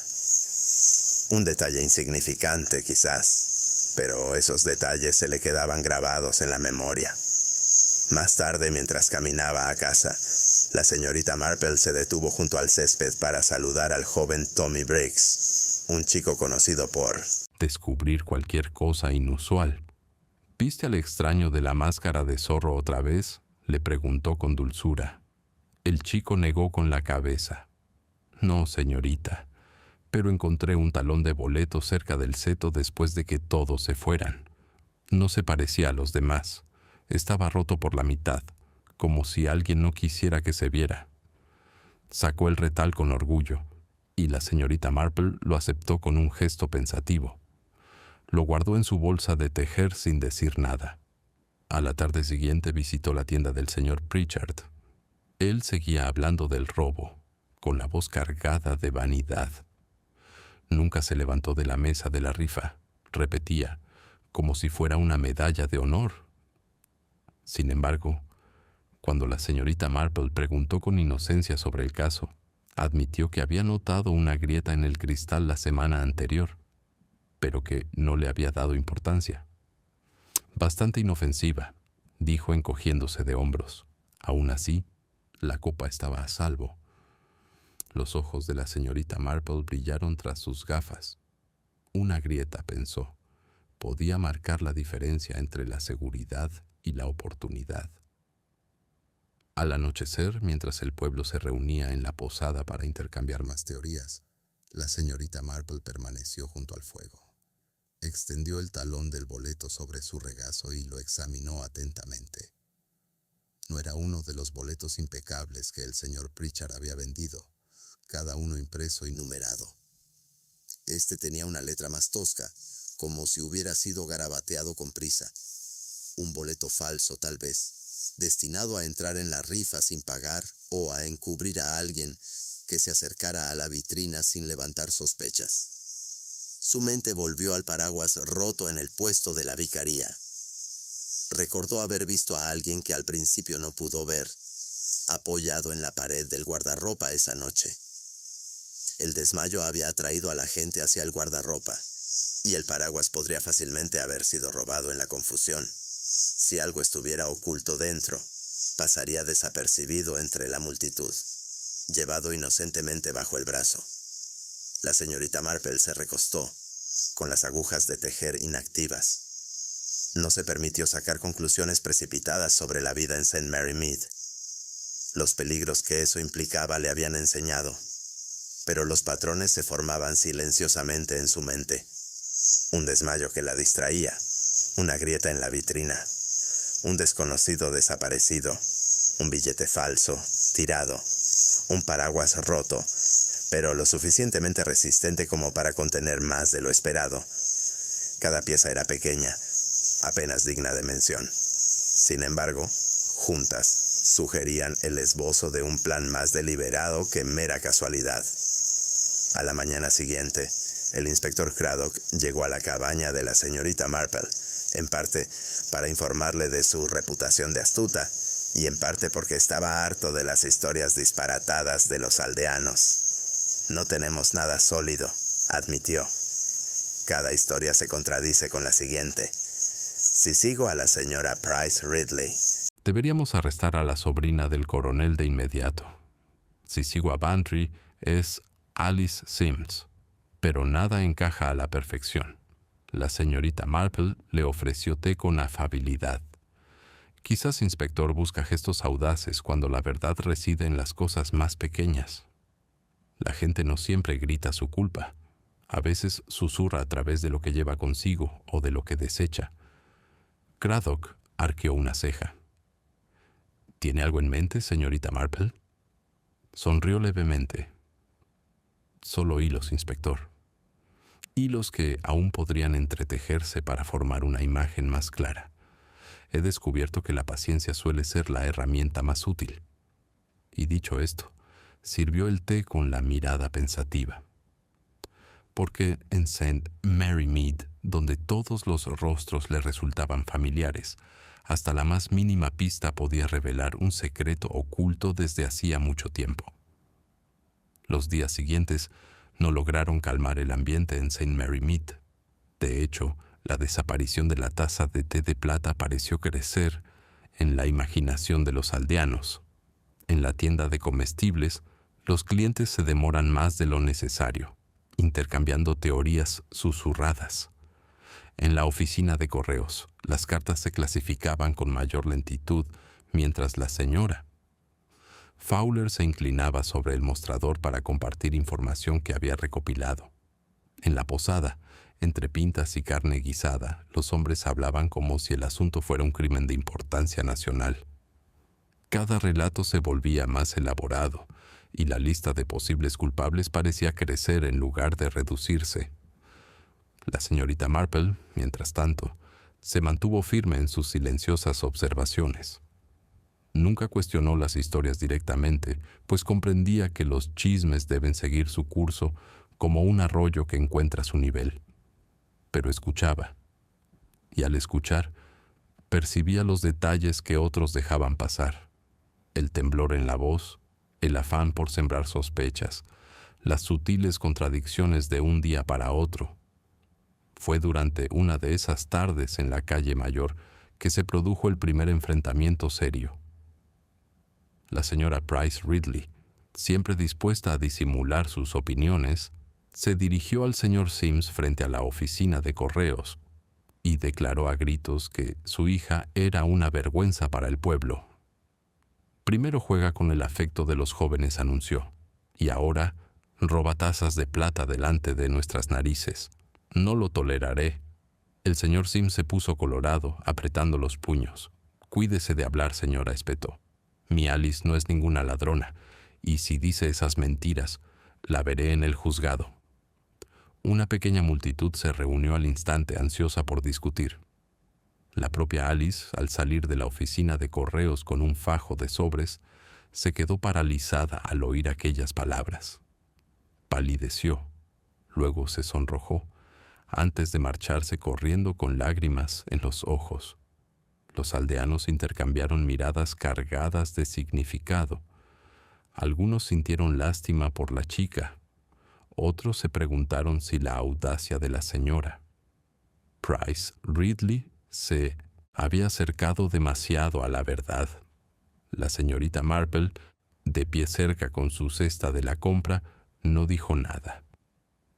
Un detalle insignificante, quizás, pero esos detalles se le quedaban grabados en la memoria. Más tarde, mientras caminaba a casa, la señorita Marple se detuvo junto al césped para saludar al joven Tommy Briggs, un chico conocido por descubrir cualquier cosa inusual. «¿Viste al extraño de la máscara de zorro otra vez?», le preguntó con dulzura. El chico negó con la cabeza. «No, señorita, pero encontré un talón de boleto cerca del seto después de que todos se fueran. No se parecía a los demás. Estaba roto por la mitad, como si alguien no quisiera que se viera». Sacó el retal con orgullo, y la señorita Marple lo aceptó con un gesto pensativo. Lo guardó en su bolsa de tejer sin decir nada. A la tarde siguiente visitó la tienda del señor Pritchard. Él seguía hablando del robo, con la voz cargada de vanidad. Nunca se levantó de la mesa de la rifa, repetía, como si fuera una medalla de honor. Sin embargo, cuando la señorita Marple preguntó con inocencia sobre el caso, admitió que había notado una grieta en el cristal la semana anterior, pero que no le había dado importancia. «Bastante inofensiva», dijo encogiéndose de hombros. Aún así, la copa estaba a salvo. Los ojos de la señorita Marple brillaron tras sus gafas. «Una grieta», pensó. podía marcar la diferencia entre la seguridad y la oportunidad. Al anochecer, mientras el pueblo se reunía en la posada para intercambiar más teorías, la señorita Marple permaneció junto al fuego. Extendió el talón del boleto sobre su regazo y lo examinó atentamente. No era uno de los boletos impecables que el señor Pritchard había vendido, cada uno impreso y numerado. Este tenía una letra más tosca, como si hubiera sido garabateado con prisa. Un boleto falso, tal vez, destinado a entrar en la rifa sin pagar o a encubrir a alguien que se acercara a la vitrina sin levantar sospechas. Su mente volvió al paraguas roto en el puesto de la vicaría. Recordó haber visto a alguien que al principio no pudo ver, apoyado en la pared del guardarropa esa noche. El desmayo había atraído a la gente hacia el guardarropa, y el paraguas podría fácilmente haber sido robado en la confusión. Si algo estuviera oculto dentro, pasaría desapercibido entre la multitud, llevado inocentemente bajo el brazo. La señorita Marple se recostó, con las agujas de tejer inactivas. No se permitió sacar conclusiones precipitadas sobre la vida en St. Mary Mead. Los peligros que eso implicaba le habían enseñado, pero los patrones se formaban silenciosamente en su mente. Un desmayo que la distraía, una grieta en la vitrina, un desconocido desaparecido, un billete falso, tirado, un paraguas roto, pero lo suficientemente resistente como para contener más de lo esperado. Cada pieza era pequeña, apenas digna de mención. Sin embargo, juntas, sugerían el esbozo de un plan más deliberado que mera casualidad. A la mañana siguiente, el inspector Craddock llegó a la cabaña de la señorita Marple, en parte para informarle de su reputación de astuta, y en parte porque estaba harto de las historias disparatadas de los aldeanos. No tenemos nada sólido, admitió. Cada historia se contradice con la siguiente. Si sigo a la señora Price Ridley, deberíamos arrestar a la sobrina del coronel de inmediato. Si sigo a Bantry, es Alice Sims. Pero nada encaja a la perfección. La señorita Marple le ofreció té con afabilidad. Quizás inspector busca gestos audaces cuando la verdad reside en las cosas más pequeñas. La gente no siempre grita su culpa. A veces susurra a través de lo que lleva consigo o de lo que desecha. Craddock arqueó una ceja. ¿Tiene algo en mente, señorita Marple? Sonrió levemente. Solo hilos, inspector. Hilos que aún podrían entretejerse para formar una imagen más clara. He descubierto que la paciencia suele ser la herramienta más útil. Y dicho esto, sirvió el té con la mirada pensativa. Porque en St. Mary Mead, donde todos los rostros le resultaban familiares, hasta la más mínima pista podía revelar un secreto oculto desde hacía mucho tiempo. Los días siguientes no lograron calmar el ambiente en St. Mary Mead. De hecho, la desaparición de la taza de té de plata pareció crecer en la imaginación de los aldeanos. En la tienda de comestibles, los clientes se demoran más de lo necesario, intercambiando teorías susurradas. En la oficina de correos, las cartas se clasificaban con mayor lentitud, mientras la señora Fowler se inclinaba sobre el mostrador para compartir información que había recopilado. En la posada, entre pintas y carne guisada, los hombres hablaban como si el asunto fuera un crimen de importancia nacional. Cada relato se volvía más elaborado, y la lista de posibles culpables parecía crecer en lugar de reducirse. La señorita Marple, mientras tanto, se mantuvo firme en sus silenciosas observaciones. Nunca cuestionó las historias directamente, pues comprendía que los chismes deben seguir su curso como un arroyo que encuentra su nivel. Pero escuchaba, y al escuchar, percibía los detalles que otros dejaban pasar. El temblor en la voz, el afán por sembrar sospechas, las sutiles contradicciones de un día para otro. Fue durante una de esas tardes en la calle Mayor que se produjo el primer enfrentamiento serio. La señora Price Ridley, siempre dispuesta a disimular sus opiniones, se dirigió al señor Sims frente a la oficina de correos, y declaró a gritos que su hija era una vergüenza para el pueblo. Primero juega con el afecto de los jóvenes, anunció, y ahora roba tazas de plata delante de nuestras narices. No lo toleraré. El señor Sims se puso colorado, apretando los puños. Cuídese de hablar, señora, espetó. Mi Alice no es ninguna ladrona, y si dice esas mentiras, la veré en el juzgado. Una pequeña multitud se reunió al instante, ansiosa por discutir. La propia Alice, al salir de la oficina de correos con un fajo de sobres, se quedó paralizada al oír aquellas palabras. Palideció, luego se sonrojó, antes de marcharse corriendo con lágrimas en los ojos. Los aldeanos intercambiaron miradas cargadas de significado. Algunos sintieron lástima por la chica. Otros se preguntaron si la audacia de la señora Price Ridley se había acercado demasiado a la verdad. La señorita Marple, de pie cerca con su cesta de la compra, no dijo nada,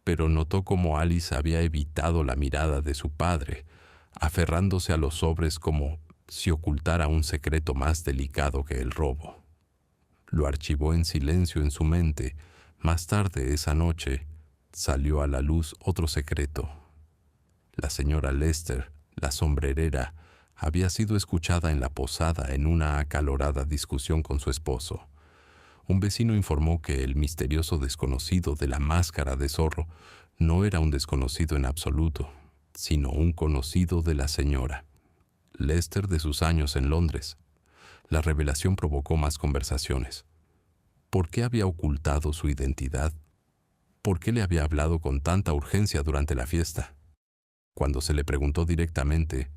pero notó cómo Alice había evitado la mirada de su padre, aferrándose a los sobres como si ocultara un secreto más delicado que el robo. Lo archivó en silencio en su mente. Más tarde esa noche salió a la luz otro secreto. La señora Lester, la sombrerera, había sido escuchada en la posada en una acalorada discusión con su esposo. Un vecino informó que el misterioso desconocido de la máscara de zorro no era un desconocido en absoluto, sino un conocido de la señora Lester de sus años en Londres. La revelación provocó más conversaciones. ¿Por qué había ocultado su identidad? ¿Por qué le había hablado con tanta urgencia durante la fiesta? Cuando se le preguntó directamente,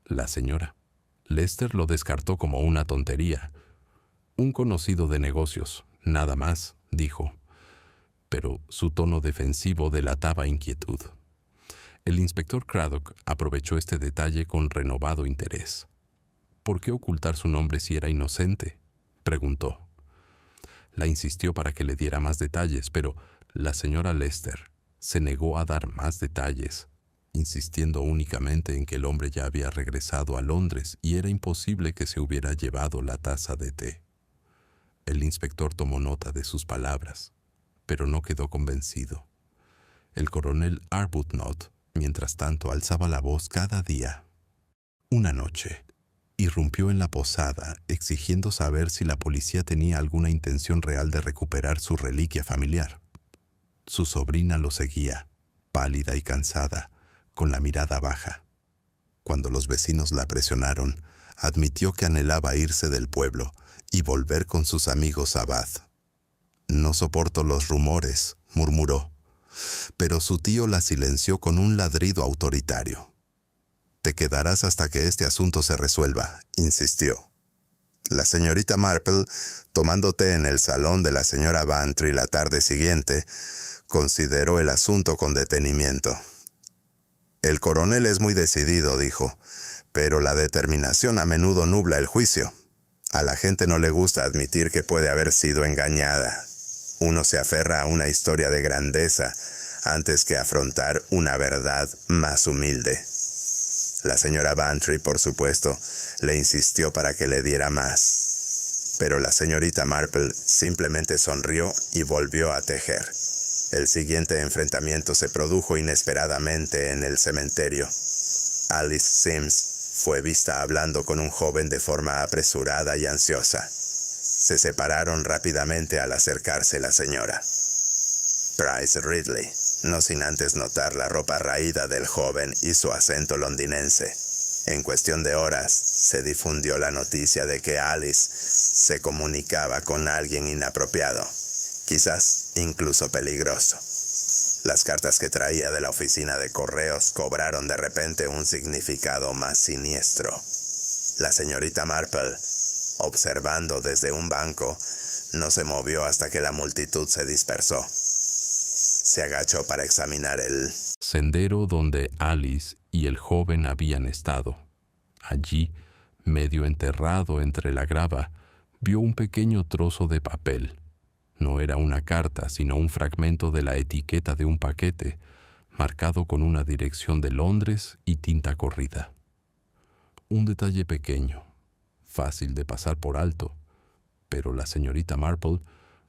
la señora Lester lo descartó como una tontería. Un conocido de negocios, nada más, dijo, pero su tono defensivo delataba inquietud. El inspector Craddock aprovechó este detalle con renovado interés. ¿Por qué ocultar su nombre si era inocente?, preguntó. La insistió para que le diera más detalles, pero la señora Lester se negó a dar más detalles, insistiendo únicamente en que el hombre ya había regresado a Londres y era imposible que se hubiera llevado la taza de té. El inspector tomó nota de sus palabras, pero no quedó convencido. El coronel Arbuthnot, mientras tanto, alzaba la voz cada día. Una noche, irrumpió en la posada exigiendo saber si la policía tenía alguna intención real de recuperar su reliquia familiar. Su sobrina lo seguía, pálida y cansada, con la mirada baja. Cuando los vecinos la presionaron, admitió que anhelaba irse del pueblo y volver con sus amigos a Bath. «No soporto los rumores», murmuró, pero su tío la silenció con un ladrido autoritario. «Te quedarás hasta que este asunto se resuelva», insistió. La señorita Marple, tomando té en el salón de la señora Bantry la tarde siguiente, consideró el asunto con detenimiento. «El coronel es muy decidido», dijo, «pero la determinación a menudo nubla el juicio. A la gente no le gusta admitir que puede haber sido engañada. Uno se aferra a una historia de grandeza antes que afrontar una verdad más humilde». La señora Bantry, por supuesto, le insistió para que le diera más. Pero la señorita Marple simplemente sonrió y volvió a tejer. El siguiente enfrentamiento se produjo inesperadamente en el cementerio. Alice Sims fue vista hablando con un joven de forma apresurada y ansiosa. Se separaron rápidamente al acercarse la señora Price Ridley, no sin antes notar la ropa raída del joven y su acento londinense. En cuestión de horas, se difundió la noticia de que Alice se comunicaba con alguien inapropiado, quizás incluso peligroso. Las cartas que traía de la oficina de correos cobraron de repente un significado más siniestro. La señorita Marple, observando desde un banco, no se movió hasta que la multitud se dispersó. Se agachó para examinar el sendero donde Alice y el joven habían estado. Allí, medio enterrado entre la grava, vio un pequeño trozo de papel. No era una carta, sino un fragmento de la etiqueta de un paquete, marcado con una dirección de Londres y tinta corrida. Un detalle pequeño, fácil de pasar por alto, pero la señorita Marple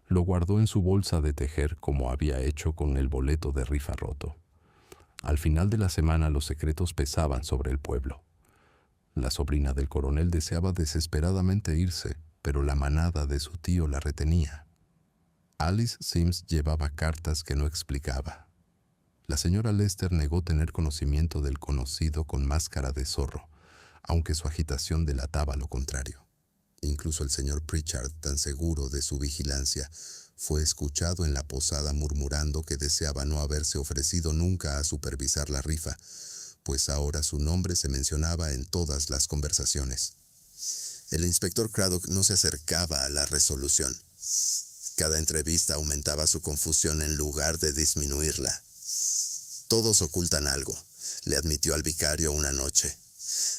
lo guardó en su bolsa de tejer como había hecho con el boleto de rifa roto. Al final de la semana los secretos pesaban sobre el pueblo. La sobrina del coronel deseaba desesperadamente irse, pero la manada de su tío la retenía. Alice Sims llevaba cartas que no explicaba. La señora Lester negó tener conocimiento del conocido con máscara de zorro, aunque su agitación delataba lo contrario. Incluso el señor Pritchard, tan seguro de su vigilancia, fue escuchado en la posada murmurando que deseaba no haberse ofrecido nunca a supervisar la rifa, pues ahora su nombre se mencionaba en todas las conversaciones. El inspector Craddock no se acercaba a la resolución. Cada entrevista aumentaba su confusión en lugar de disminuirla. Todos ocultan algo, le admitió al vicario una noche.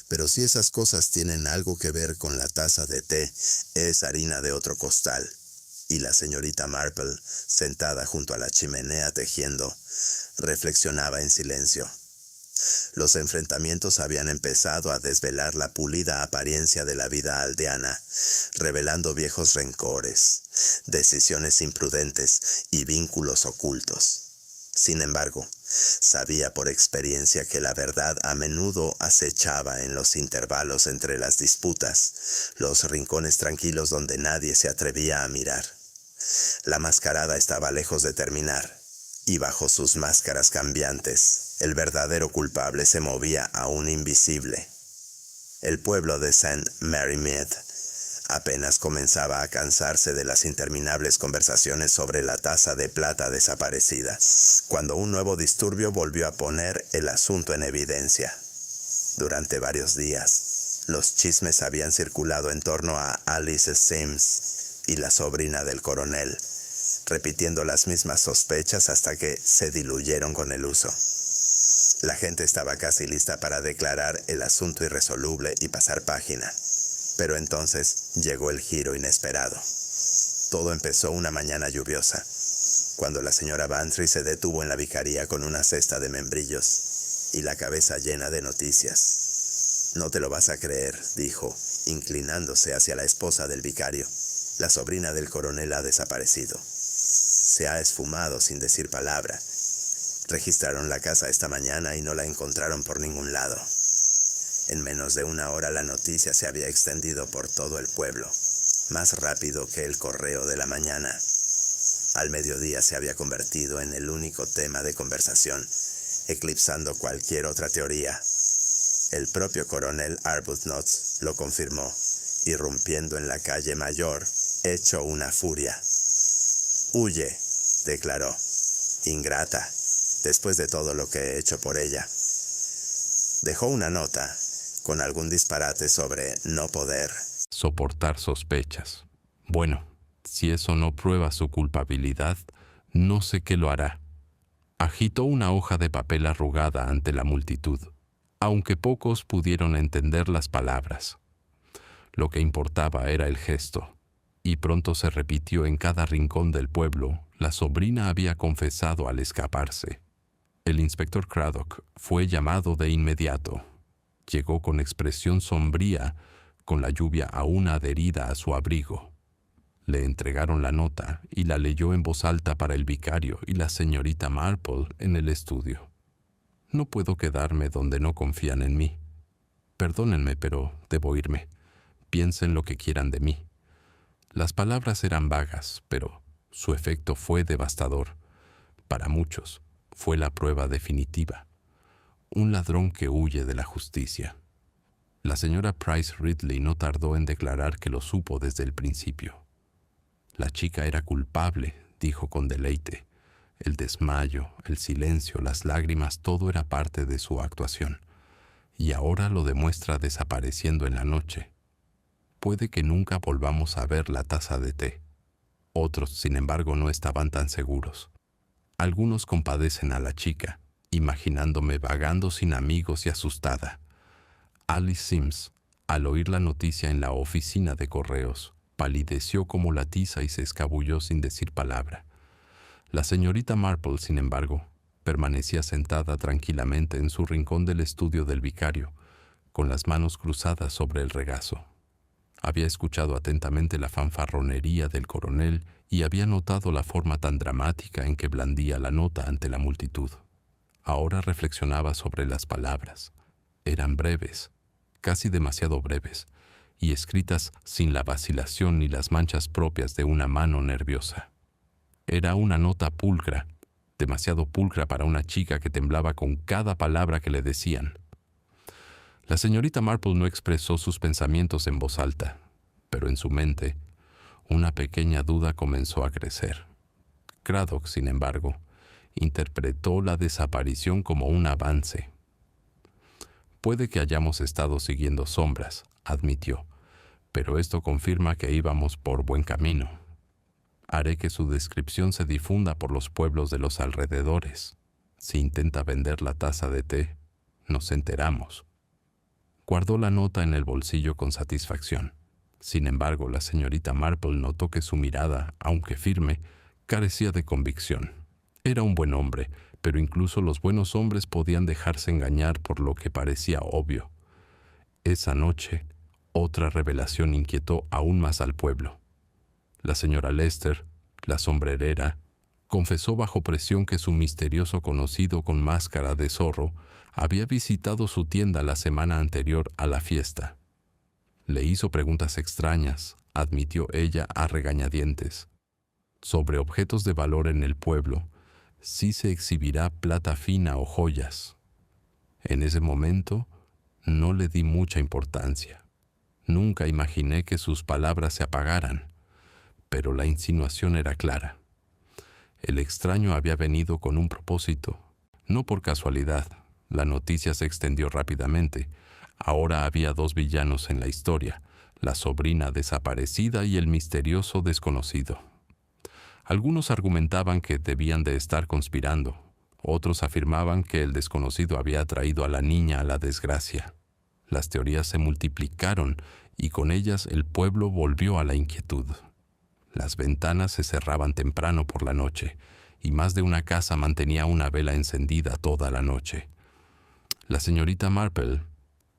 Pero si esas cosas tienen algo que ver con la taza de té, es harina de otro costal. Y la señorita Marple, sentada junto a la chimenea tejiendo, reflexionaba en silencio. Los enfrentamientos habían empezado a desvelar la pulida apariencia de la vida aldeana, revelando viejos rencores, decisiones imprudentes y vínculos ocultos. Sin embargo, sabía por experiencia que la verdad a menudo acechaba en los intervalos entre las disputas, los rincones tranquilos donde nadie se atrevía a mirar. La mascarada estaba lejos de terminar, y bajo sus máscaras cambiantes, el verdadero culpable se movía aún invisible. El pueblo de St. Mary Mead apenas comenzaba a cansarse de las interminables conversaciones sobre la taza de plata desaparecida, cuando un nuevo disturbio volvió a poner el asunto en evidencia. Durante varios días, los chismes habían circulado en torno a Alice Sims y la sobrina del coronel, repitiendo las mismas sospechas hasta que se diluyeron con el uso. La gente estaba casi lista para declarar el asunto irresoluble y pasar página. Pero entonces llegó el giro inesperado. Todo empezó una mañana lluviosa, cuando la señora Bantry se detuvo en la vicaría con una cesta de membrillos y la cabeza llena de noticias. «No te lo vas a creer», dijo, inclinándose hacia la esposa del vicario. «La sobrina del coronel ha desaparecido. Se ha esfumado sin decir palabra. Registraron la casa esta mañana y no la encontraron por ningún lado». En menos de una hora la noticia se había extendido por todo el pueblo, más rápido que el correo de la mañana. Al mediodía se había convertido en el único tema de conversación, eclipsando cualquier otra teoría. El propio coronel Arbuthnot lo confirmó, irrumpiendo en la calle mayor, hecho una furia. «Huye», declaró. «Ingrata, después de todo lo que he hecho por ella». Dejó una nota con algún disparate sobre no poder soportar sospechas. Bueno, si eso no prueba su culpabilidad, no sé qué lo hará. Agitó una hoja de papel arrugada ante la multitud, aunque pocos pudieron entender las palabras. Lo que importaba era el gesto, y pronto se repitió en cada rincón del pueblo. La sobrina había confesado al escaparse. El inspector Craddock fue llamado de inmediato. Llegó con expresión sombría, con la lluvia aún adherida a su abrigo. Le entregaron la nota y la leyó en voz alta para el vicario y la señorita Marple en el estudio. «No puedo quedarme donde no confían en mí. Perdónenme, pero debo irme. Piensen lo que quieran de mí». Las palabras eran vagas, pero su efecto fue devastador. Para muchos, fue la prueba definitiva. Un ladrón que huye de la justicia. La señora Price Ridley no tardó en declarar que lo supo desde el principio. La chica era culpable, dijo con deleite. El desmayo, el silencio, las lágrimas, todo era parte de su actuación. Y ahora lo demuestra desapareciendo en la noche. Puede que nunca volvamos a ver la taza de té. Otros, sin embargo, no estaban tan seguros. Algunos compadecen a la chica, imaginándome vagando sin amigos y asustada. Alice Sims, al oír la noticia en la oficina de correos, palideció como la tiza y se escabulló sin decir palabra. La señorita Marple, sin embargo, permanecía sentada tranquilamente en su rincón del estudio del vicario, con las manos cruzadas sobre el regazo. Había escuchado atentamente la fanfarronería del coronel y había notado la forma tan dramática en que blandía la nota ante la multitud. Ahora reflexionaba sobre las palabras. Eran breves, casi demasiado breves, y escritas sin la vacilación ni las manchas propias de una mano nerviosa. Era una nota pulcra, demasiado pulcra para una chica que temblaba con cada palabra que le decían. La señorita Marple no expresó sus pensamientos en voz alta, pero en su mente una pequeña duda comenzó a crecer. Craddock, sin embargo, interpretó la desaparición como un avance. «Puede que hayamos estado siguiendo sombras», admitió, «pero esto confirma que íbamos por buen camino. Haré que su descripción se difunda por los pueblos de los alrededores. Si intenta vender la taza de té, nos enteramos». Guardó la nota en el bolsillo con satisfacción. Sin embargo, la señorita Marple notó que su mirada, aunque firme, carecía de convicción. Era un buen hombre, pero incluso los buenos hombres podían dejarse engañar por lo que parecía obvio. Esa noche, otra revelación inquietó aún más al pueblo. La señora Lester, la sombrerera, confesó bajo presión que su misterioso conocido con máscara de zorro había visitado su tienda la semana anterior a la fiesta. Le hizo preguntas extrañas, admitió ella a regañadientes. Sobre objetos de valor en el pueblo, sí se exhibirá plata fina o joyas. En ese momento, no le di mucha importancia. Nunca imaginé que sus palabras se apagaran, pero la insinuación era clara. El extraño había venido con un propósito, no por casualidad. La noticia se extendió rápidamente. Ahora había dos villanos en la historia, la sobrina desaparecida y el misterioso desconocido. Algunos argumentaban que debían de estar conspirando. Otros afirmaban que el desconocido había traído a la niña a la desgracia. Las teorías se multiplicaron y con ellas el pueblo volvió a la inquietud. Las ventanas se cerraban temprano por la noche y más de una casa mantenía una vela encendida toda la noche. La señorita Marple,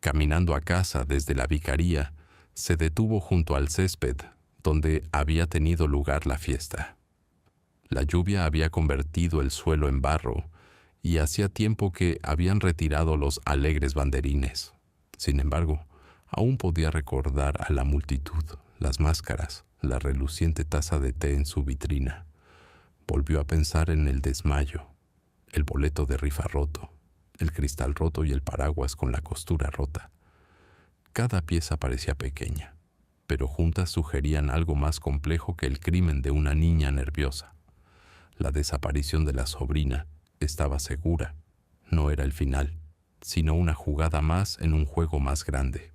caminando a casa desde la vicaría, se detuvo junto al césped donde había tenido lugar la fiesta. La lluvia había convertido el suelo en barro y hacía tiempo que habían retirado los alegres banderines. Sin embargo, aún podía recordar a la multitud, las máscaras, la reluciente taza de té en su vitrina. Volvió a pensar en el desmayo, el boleto de rifa roto, el cristal roto y el paraguas con la costura rota. Cada pieza parecía pequeña, pero juntas sugerían algo más complejo que el crimen de una niña nerviosa. La desaparición de la sobrina estaba segura. No era el final, sino una jugada más en un juego más grande.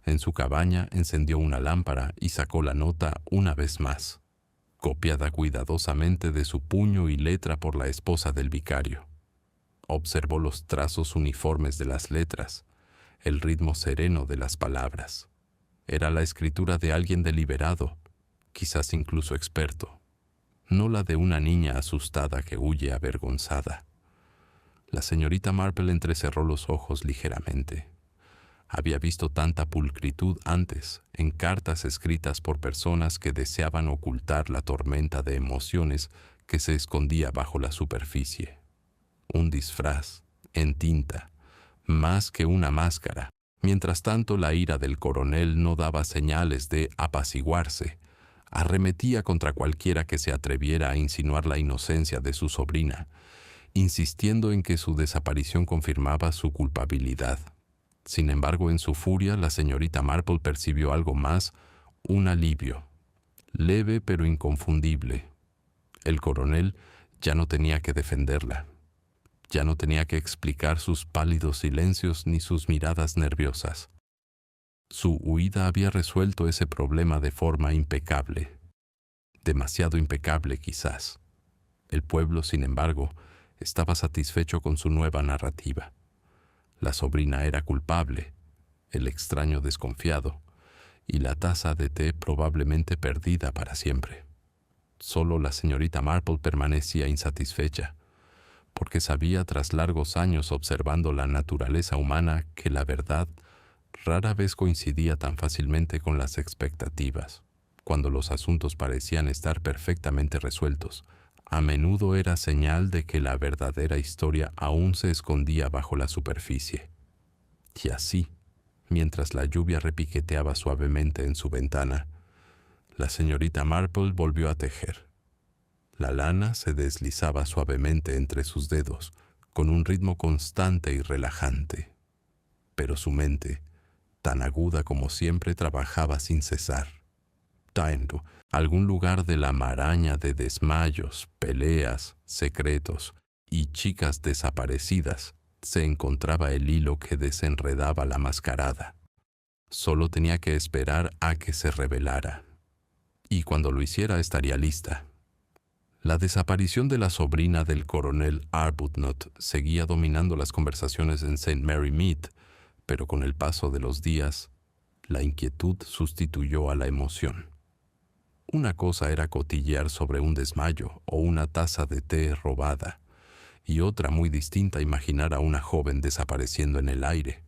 En su cabaña encendió una lámpara y sacó la nota una vez más, copiada cuidadosamente de su puño y letra por la esposa del vicario. Observó los trazos uniformes de las letras, el ritmo sereno de las palabras. Era la escritura de alguien deliberado, quizás incluso experto, no la de una niña asustada que huye avergonzada. La señorita Marple entrecerró los ojos ligeramente. Había visto tanta pulcritud antes en cartas escritas por personas que deseaban ocultar la tormenta de emociones que se escondía bajo la superficie. Un disfraz, en tinta, más que una máscara. Mientras tanto, la ira del coronel no daba señales de apaciguarse. Arremetía contra cualquiera que se atreviera a insinuar la inocencia de su sobrina, insistiendo en que su desaparición confirmaba su culpabilidad. Sin embargo, en su furia, la señorita Marple percibió algo más, un alivio, leve pero inconfundible. El coronel ya no tenía que defenderla. Ya no tenía que explicar sus pálidos silencios ni sus miradas nerviosas. Su huida había resuelto ese problema de forma impecable. Demasiado impecable, quizás. El pueblo, sin embargo, estaba satisfecho con su nueva narrativa. La sobrina era culpable, el extraño desconfiado, y la taza de té probablemente perdida para siempre. Solo la señorita Marple permanecía insatisfecha. porque sabía tras largos años observando la naturaleza humana que la verdad rara vez coincidía tan fácilmente con las expectativas. Cuando los asuntos parecían estar perfectamente resueltos, a menudo era señal de que la verdadera historia aún se escondía bajo la superficie. Y así, mientras la lluvia repiqueteaba suavemente en su ventana, la señorita Marple volvió a tejer. La lana se deslizaba suavemente entre sus dedos, con un ritmo constante y relajante. Pero su mente, tan aguda como siempre, trabajaba sin cesar. Dentro, algún lugar de la maraña de desmayos, peleas, secretos y chicas desaparecidas, se encontraba el hilo que desenredaba la mascarada. Solo tenía que esperar a que se revelara. Y cuando lo hiciera estaría lista. La desaparición de la sobrina del coronel Arbuthnot seguía dominando las conversaciones en St. Mary Mead, pero con el paso de los días, la inquietud sustituyó a la emoción. Una cosa era cotillear sobre un desmayo o una taza de té robada, y otra muy distinta imaginar a una joven desapareciendo en el aire.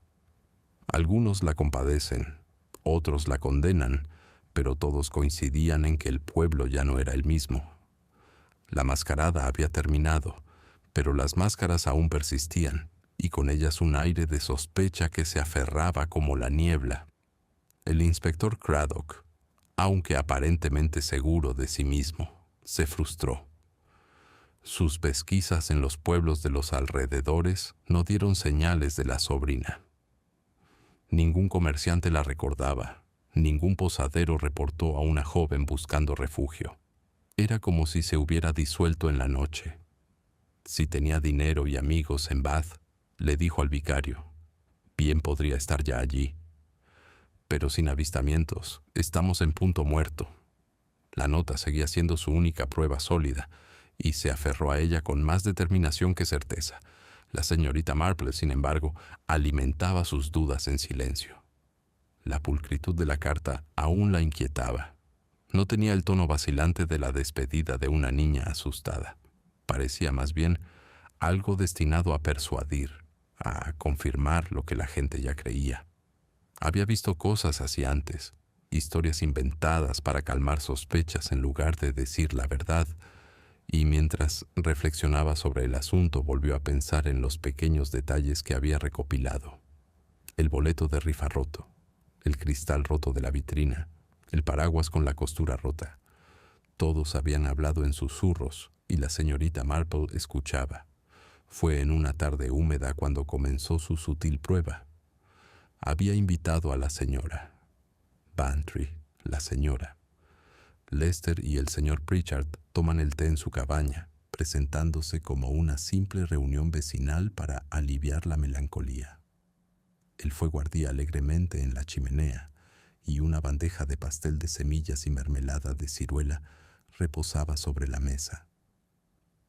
Algunos la compadecen, otros la condenan, pero todos coincidían en que el pueblo ya no era el mismo. La mascarada había terminado, pero las máscaras aún persistían, y con ellas un aire de sospecha que se aferraba como la niebla. El inspector Craddock, aunque aparentemente seguro de sí mismo, se frustró. Sus pesquisas en los pueblos de los alrededores no dieron señales de la sobrina. Ningún comerciante la recordaba, ningún posadero reportó a una joven buscando refugio. Era como si se hubiera disuelto en la noche. Si tenía dinero y amigos en Bath, le dijo al vicario, bien podría estar ya allí. Pero sin avistamientos, estamos en punto muerto. La nota seguía siendo su única prueba sólida, y se aferró a ella con más determinación que certeza. La señorita Marple, sin embargo, alimentaba sus dudas en silencio. La pulcritud de la carta aún la inquietaba. No tenía el tono vacilante de la despedida de una niña asustada. Parecía más bien algo destinado a persuadir, a confirmar lo que la gente ya creía. Había visto cosas así antes, historias inventadas para calmar sospechas en lugar de decir la verdad, y mientras reflexionaba sobre el asunto volvió a pensar en los pequeños detalles que había recopilado. El boleto de rifa roto, el cristal roto de la vitrina, el paraguas con la costura rota. Todos habían hablado en susurros y la señorita Marple escuchaba. Fue en una tarde húmeda cuando comenzó su sutil prueba. Había invitado a la señora Bantry, la señora. Lester y el señor Pritchard toman el té en su cabaña, presentándose como una simple reunión vecinal para aliviar la melancolía. El fuego ardía alegremente en la chimenea y una bandeja de pastel de semillas y mermelada de ciruela reposaba sobre la mesa.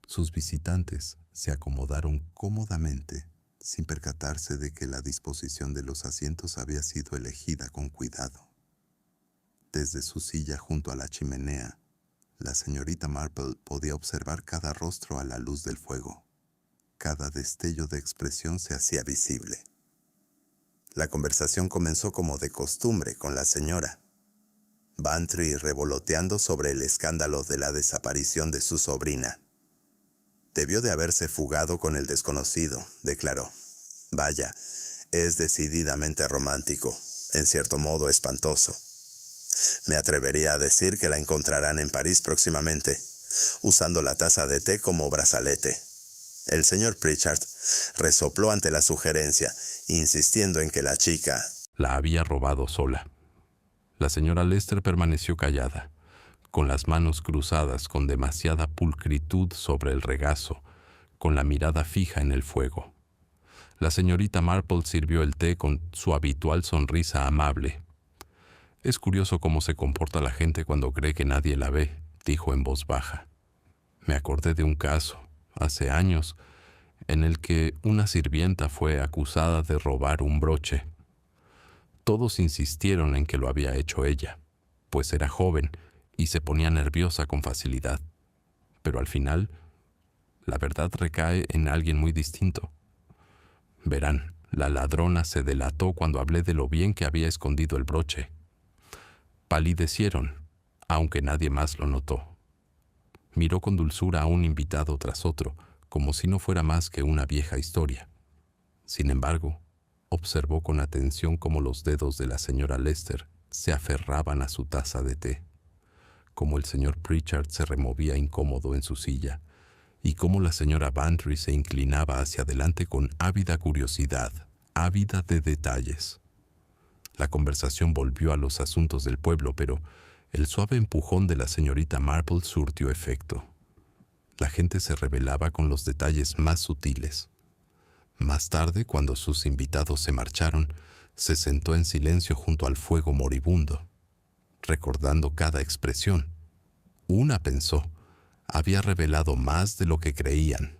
Sus visitantes se acomodaron cómodamente, sin percatarse de que la disposición de los asientos había sido elegida con cuidado. Desde su silla junto a la chimenea, la señorita Marple podía observar cada rostro a la luz del fuego. Cada destello de expresión se hacía visible. La conversación comenzó como de costumbre con la señora Bantry revoloteando sobre el escándalo de la desaparición de su sobrina. Debió de haberse fugado con el desconocido, declaró. Vaya, es decididamente romántico, en cierto modo espantoso. Me atrevería a decir que la encontrarán en París próximamente, usando la taza de té como brazalete. El señor Pritchard resopló ante la sugerencia, insistiendo en que la chica la había robado sola. La señora Lester permaneció callada, con las manos cruzadas con demasiada pulcritud sobre el regazo, con la mirada fija en el fuego. La señorita Marple sirvió el té con su habitual sonrisa amable. «Es curioso cómo se comporta la gente cuando cree que nadie la ve», dijo en voz baja. Me acordé de un caso, hace años, en el que una sirvienta fue acusada de robar un broche. Todos insistieron en que lo había hecho ella, pues era joven y se ponía nerviosa con facilidad. Pero al final, La verdad recae en alguien muy distinto. Verán, la ladrona se delató cuando hablé de lo bien que había escondido el broche. Palidecieron, aunque nadie más lo notó. Miró con dulzura a un invitado tras otro, como si no fuera más que una vieja historia. Sin embargo, observó con atención cómo los dedos de la señora Lester se aferraban a su taza de té, cómo el señor Pritchard se removía incómodo en su silla, y cómo la señora Bantry se inclinaba hacia adelante con ávida curiosidad, ávida de detalles. La conversación volvió a los asuntos del pueblo, pero el suave empujón de la señorita Marple surtió efecto. La gente se revelaba con los detalles más sutiles. Más tarde, cuando sus invitados se marcharon, se sentó en silencio junto al fuego moribundo, recordando cada expresión. Una pensó, había revelado más de lo que creían,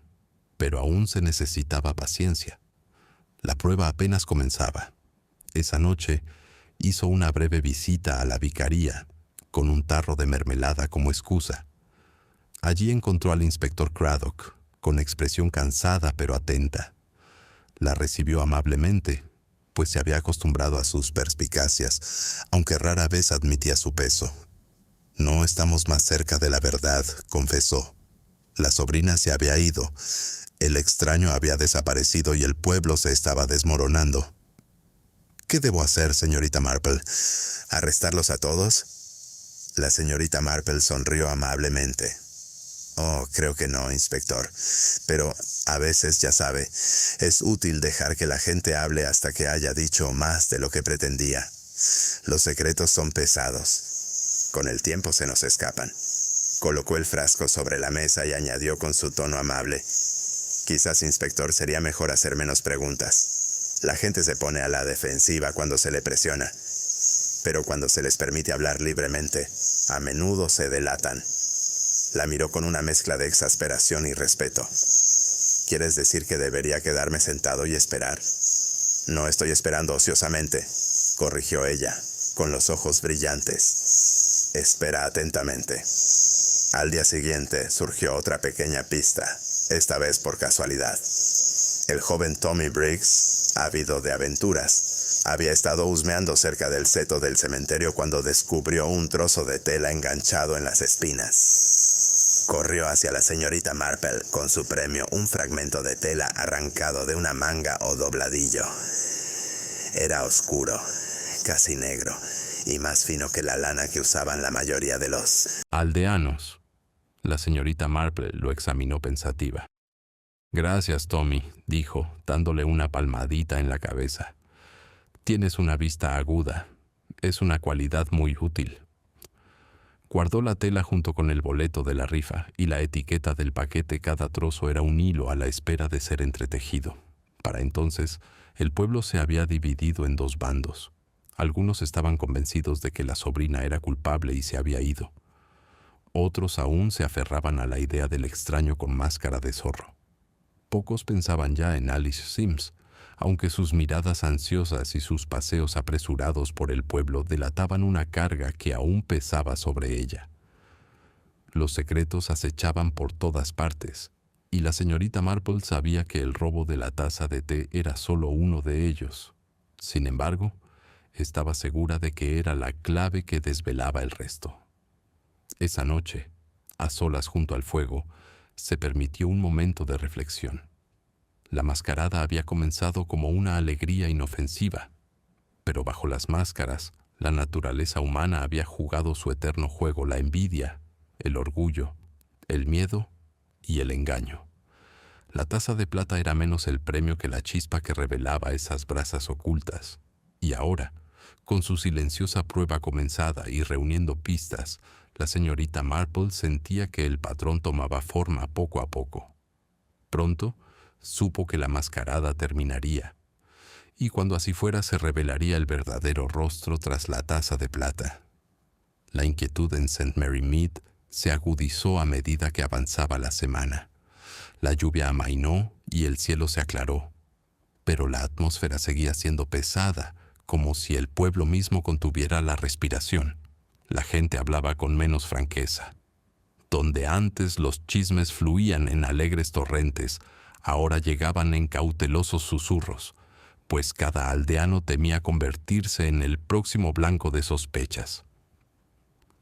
pero aún se necesitaba paciencia. La prueba apenas comenzaba. Esa noche hizo una breve visita a la vicaría, con un tarro de mermelada como excusa. Allí encontró al inspector Craddock, con expresión cansada pero atenta. La recibió amablemente, pues se había acostumbrado a sus perspicacias, aunque rara vez admitía su peso. «No estamos más cerca de la verdad», confesó. La sobrina se había ido, el extraño había desaparecido y el pueblo se estaba desmoronando. «¿Qué debo hacer, señorita Marple? ¿Arrestarlos a todos?» La señorita Marple sonrió amablemente. «Oh, creo que no, inspector. Pero a veces, ya sabe, es útil dejar que la gente hable hasta que haya dicho más de lo que pretendía. Los secretos son pesados. Con el tiempo se nos escapan». Colocó el frasco sobre la mesa y añadió con su tono amable. «Quizás, inspector, sería mejor hacer menos preguntas. La gente se pone a la defensiva cuando se le presiona. Pero cuando se les permite hablar libremente, a menudo se delatan». La miró con una mezcla de exasperación y respeto. «¿Quieres decir que debería quedarme sentado y esperar?» «No estoy esperando ociosamente», corrigió ella, con los ojos brillantes. «Espera atentamente». Al día siguiente surgió otra pequeña pista, esta vez por casualidad. El joven Tommy Briggs, ávido de aventuras, había estado husmeando cerca del seto del cementerio cuando descubrió un trozo de tela enganchado en las espinas. Corrió hacia la señorita Marple con su premio, un fragmento de tela arrancado de una manga o dobladillo. Era oscuro, casi negro, y más fino que la lana que usaban la mayoría de los aldeanos. La señorita Marple lo examinó pensativa. «Gracias, Tommy», dijo, dándole una palmadita en la cabeza. «Tienes una vista aguda. Es una cualidad muy útil». Guardó la tela junto con el boleto de la rifa y la etiqueta del paquete. Cada trozo era un hilo a la espera de ser entretejido. Para entonces, el pueblo se había dividido en dos bandos. Algunos estaban convencidos de que la sobrina era culpable y se había ido. Otros aún se aferraban a la idea del extraño con máscara de zorro. Pocos pensaban ya en Alice Sims, aunque sus miradas ansiosas y sus paseos apresurados por el pueblo delataban una carga que aún pesaba sobre ella. Los secretos acechaban por todas partes, y la señorita Marple sabía que el robo de la taza de té era solo uno de ellos. Sin embargo, estaba segura de que era la clave que desvelaba el resto. Esa noche, a solas junto al fuego, se permitió un momento de reflexión. La mascarada había comenzado como una alegría inofensiva, pero bajo las máscaras, la naturaleza humana había jugado su eterno juego: la envidia, el orgullo, el miedo y el engaño. La taza de plata era menos el premio que la chispa que revelaba esas brasas ocultas, y ahora, con su silenciosa prueba comenzada y reuniendo pistas, la señorita Marple sentía que el patrón tomaba forma poco a poco. Pronto, supo que la mascarada terminaría, y cuando así fuera se revelaría el verdadero rostro tras la taza de plata. La inquietud en St. Mary Mead se agudizó a medida que avanzaba la semana. La lluvia amainó y el cielo se aclaró, pero la atmósfera seguía siendo pesada, como si el pueblo mismo contuviera la respiración. La gente hablaba con menos franqueza. Donde antes los chismes fluían en alegres torrentes, ahora llegaban en cautelosos susurros, pues cada aldeano temía convertirse en el próximo blanco de sospechas.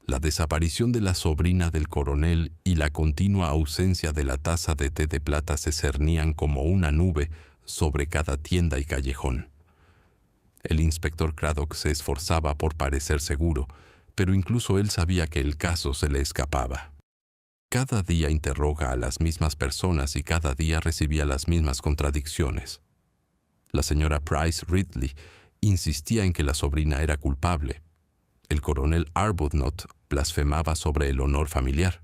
La desaparición de la sobrina del coronel y la continua ausencia de la taza de té de plata se cernían como una nube sobre cada tienda y callejón. El inspector Craddock se esforzaba por parecer seguro, pero incluso él sabía que el caso se le escapaba. Cada día interroga a las mismas personas y cada día recibía las mismas contradicciones. La señora Price Ridley insistía en que la sobrina era culpable. El coronel Arbuthnot blasfemaba sobre el honor familiar,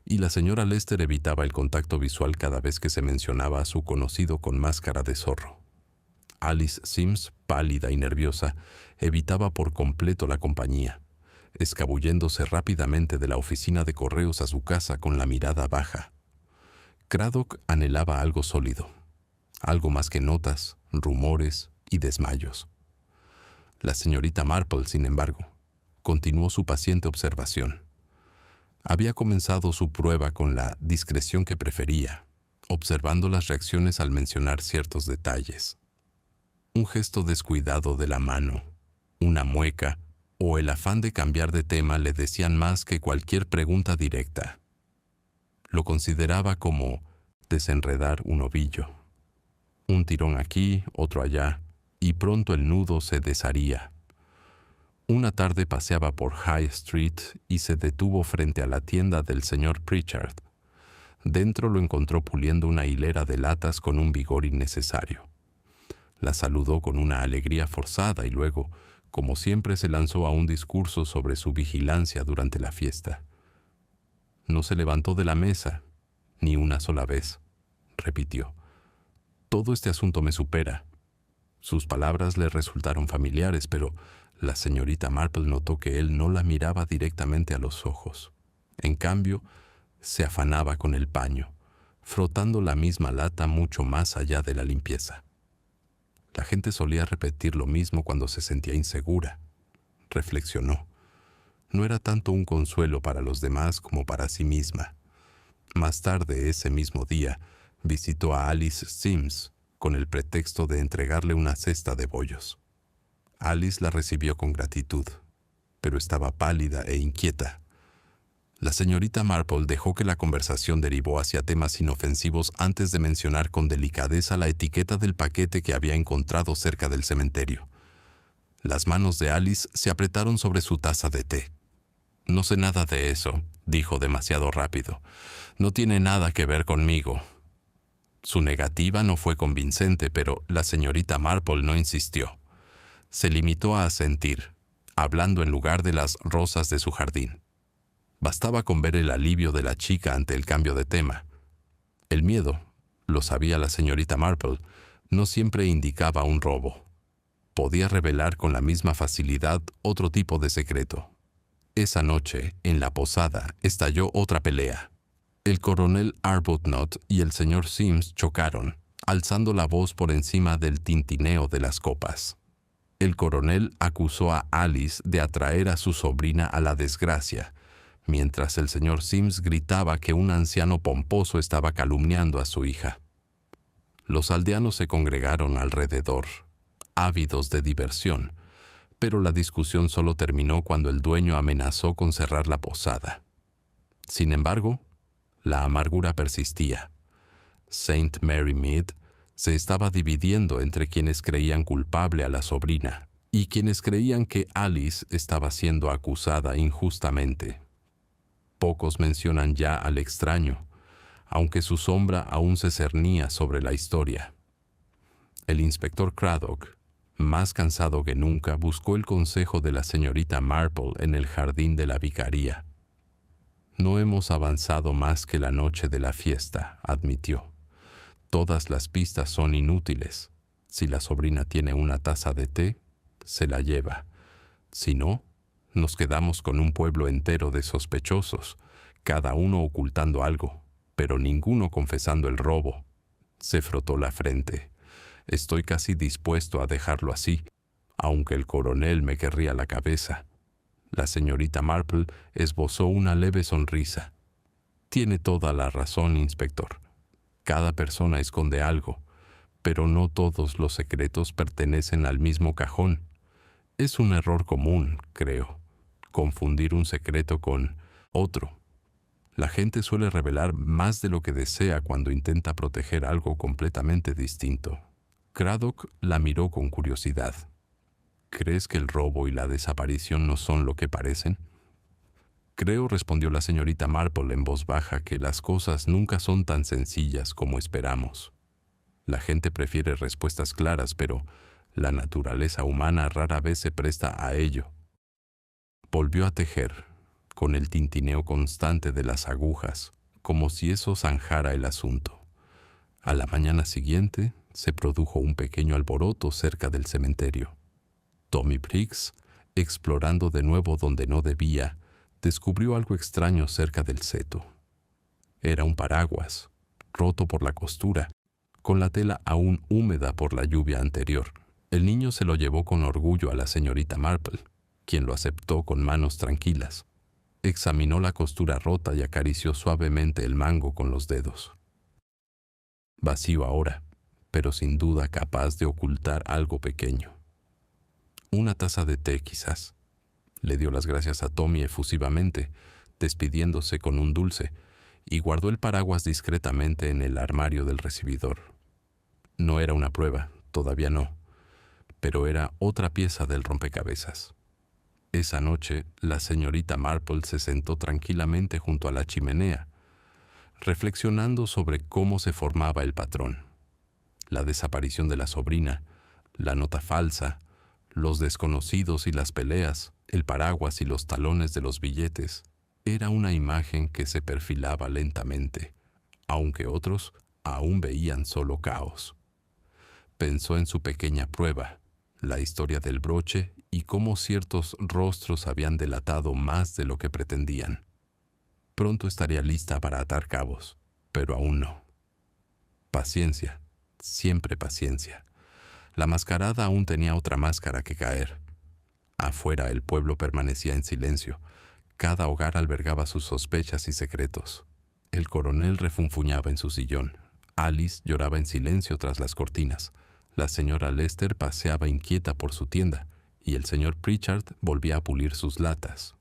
y la señora Lester evitaba el contacto visual cada vez que se mencionaba a su conocido con máscara de zorro. Alice Sims, pálida y nerviosa, evitaba por completo la compañía, escabulléndose rápidamente de la oficina de correos a su casa con la mirada baja. Craddock anhelaba algo sólido, algo más que notas, rumores y desmayos. La señorita Marple, sin embargo, continuó su paciente observación. Había comenzado su prueba con la discreción que prefería, observando las reacciones al mencionar ciertos detalles. Un gesto descuidado de la mano, una mueca o el afán de cambiar de tema le decían más que cualquier pregunta directa. Lo consideraba como desenredar un ovillo. Un tirón aquí, otro allá, y pronto el nudo se desharía. Una tarde paseaba por High Street y se detuvo frente a la tienda del señor Pritchard. Dentro lo encontró puliendo una hilera de latas con un vigor innecesario. La saludó con una alegría forzada y luego, como siempre, se lanzó a un discurso sobre su vigilancia durante la fiesta. No se levantó de la mesa, ni una sola vez, repitió. Todo este asunto me supera. Sus palabras le resultaron familiares, pero la señorita Marple notó que él no la miraba directamente a los ojos. En cambio, se afanaba con el paño, frotando la misma lata mucho más allá de la limpieza. La gente solía repetir lo mismo cuando se sentía insegura, reflexionó. No era tanto un consuelo para los demás como para sí misma. Más tarde, ese mismo día, visitó a Alice Sims con el pretexto de entregarle una cesta de bollos. Alice la recibió con gratitud, pero estaba pálida e inquieta. La señorita Marple dejó que la conversación derivó hacia temas inofensivos antes de mencionar con delicadeza la etiqueta del paquete que había encontrado cerca del cementerio. Las manos de Alice se apretaron sobre su taza de té. «No sé nada de eso», dijo demasiado rápido. «No tiene nada que ver conmigo». Su negativa no fue convincente, pero la señorita Marple no insistió. Se limitó a asentir, hablando en lugar de las rosas de su jardín. Bastaba con ver el alivio de la chica ante el cambio de tema. El miedo, lo sabía la señorita Marple, no siempre indicaba un robo. Podía revelar con la misma facilidad otro tipo de secreto. Esa noche, en la posada, estalló otra pelea. El coronel Arbuthnot y el señor Sims chocaron, alzando la voz por encima del tintineo de las copas. El coronel acusó a Alice de atraer a su sobrina a la desgracia, mientras el señor Sims gritaba que un anciano pomposo estaba calumniando a su hija. Los aldeanos se congregaron alrededor, ávidos de diversión, pero la discusión solo terminó cuando el dueño amenazó con cerrar la posada. Sin embargo, la amargura persistía. St. Mary Mead se estaba dividiendo entre quienes creían culpable a la sobrina y quienes creían que Alice estaba siendo acusada injustamente. Pocos mencionan ya al extraño, aunque su sombra aún se cernía sobre la historia. El inspector Craddock, más cansado que nunca, buscó el consejo de la señorita Marple en el jardín de la vicaría. «No hemos avanzado más que la noche de la fiesta», admitió. «Todas las pistas son inútiles. Si la sobrina tiene una taza de té, se la lleva. Si no, nos quedamos con un pueblo entero de sospechosos, cada uno ocultando algo, pero ninguno confesando el robo». Se frotó la frente. «Estoy casi dispuesto a dejarlo así, aunque el coronel me querría la cabeza». La señorita Marple esbozó una leve sonrisa. Tiene toda la razón, inspector. Cada persona esconde algo, pero no todos los secretos pertenecen al mismo cajón. Es un error común, creo, confundir un secreto con otro. La gente suele revelar más de lo que desea cuando intenta proteger algo completamente distinto. Craddock la miró con curiosidad. ¿Crees que el robo y la desaparición no son lo que parecen? Creo, respondió la señorita Marple en voz baja, que las cosas nunca son tan sencillas como esperamos. La gente prefiere respuestas claras, pero la naturaleza humana rara vez se presta a ello. Volvió a tejer, con el tintineo constante de las agujas, como si eso zanjara el asunto. A la mañana siguiente se produjo un pequeño alboroto cerca del cementerio. Tommy Briggs, explorando de nuevo donde no debía, descubrió algo extraño cerca del seto. Era un paraguas, roto por la costura, con la tela aún húmeda por la lluvia anterior. El niño se lo llevó con orgullo a la señorita Marple, quien lo aceptó con manos tranquilas. Examinó la costura rota y acarició suavemente el mango con los dedos. Vacío ahora, pero sin duda capaz de ocultar algo pequeño. Una taza de té, quizás. Le dio las gracias a Tommy efusivamente, despidiéndose con un dulce, y guardó el paraguas discretamente en el armario del recibidor. No era una prueba, todavía no, pero era otra pieza del rompecabezas. Esa noche, la señorita Marple se sentó tranquilamente junto a la chimenea, reflexionando sobre cómo se formaba el patrón. La desaparición de la sobrina, la nota falsa, los desconocidos y las peleas, el paraguas y los talones de los billetes, era una imagen que se perfilaba lentamente, aunque otros aún veían solo caos. Pensó en su pequeña prueba, la historia del broche y cómo ciertos rostros habían delatado más de lo que pretendían. Pronto estaría lista para atar cabos, pero aún no. Paciencia, siempre paciencia. La mascarada aún tenía otra máscara que caer. Afuera el pueblo permanecía en silencio. Cada hogar albergaba sus sospechas y secretos. El coronel refunfuñaba en su sillón. Alice lloraba en silencio tras las cortinas. La señora Lester paseaba inquieta por su tienda y el señor Pritchard volvía a pulir sus latas.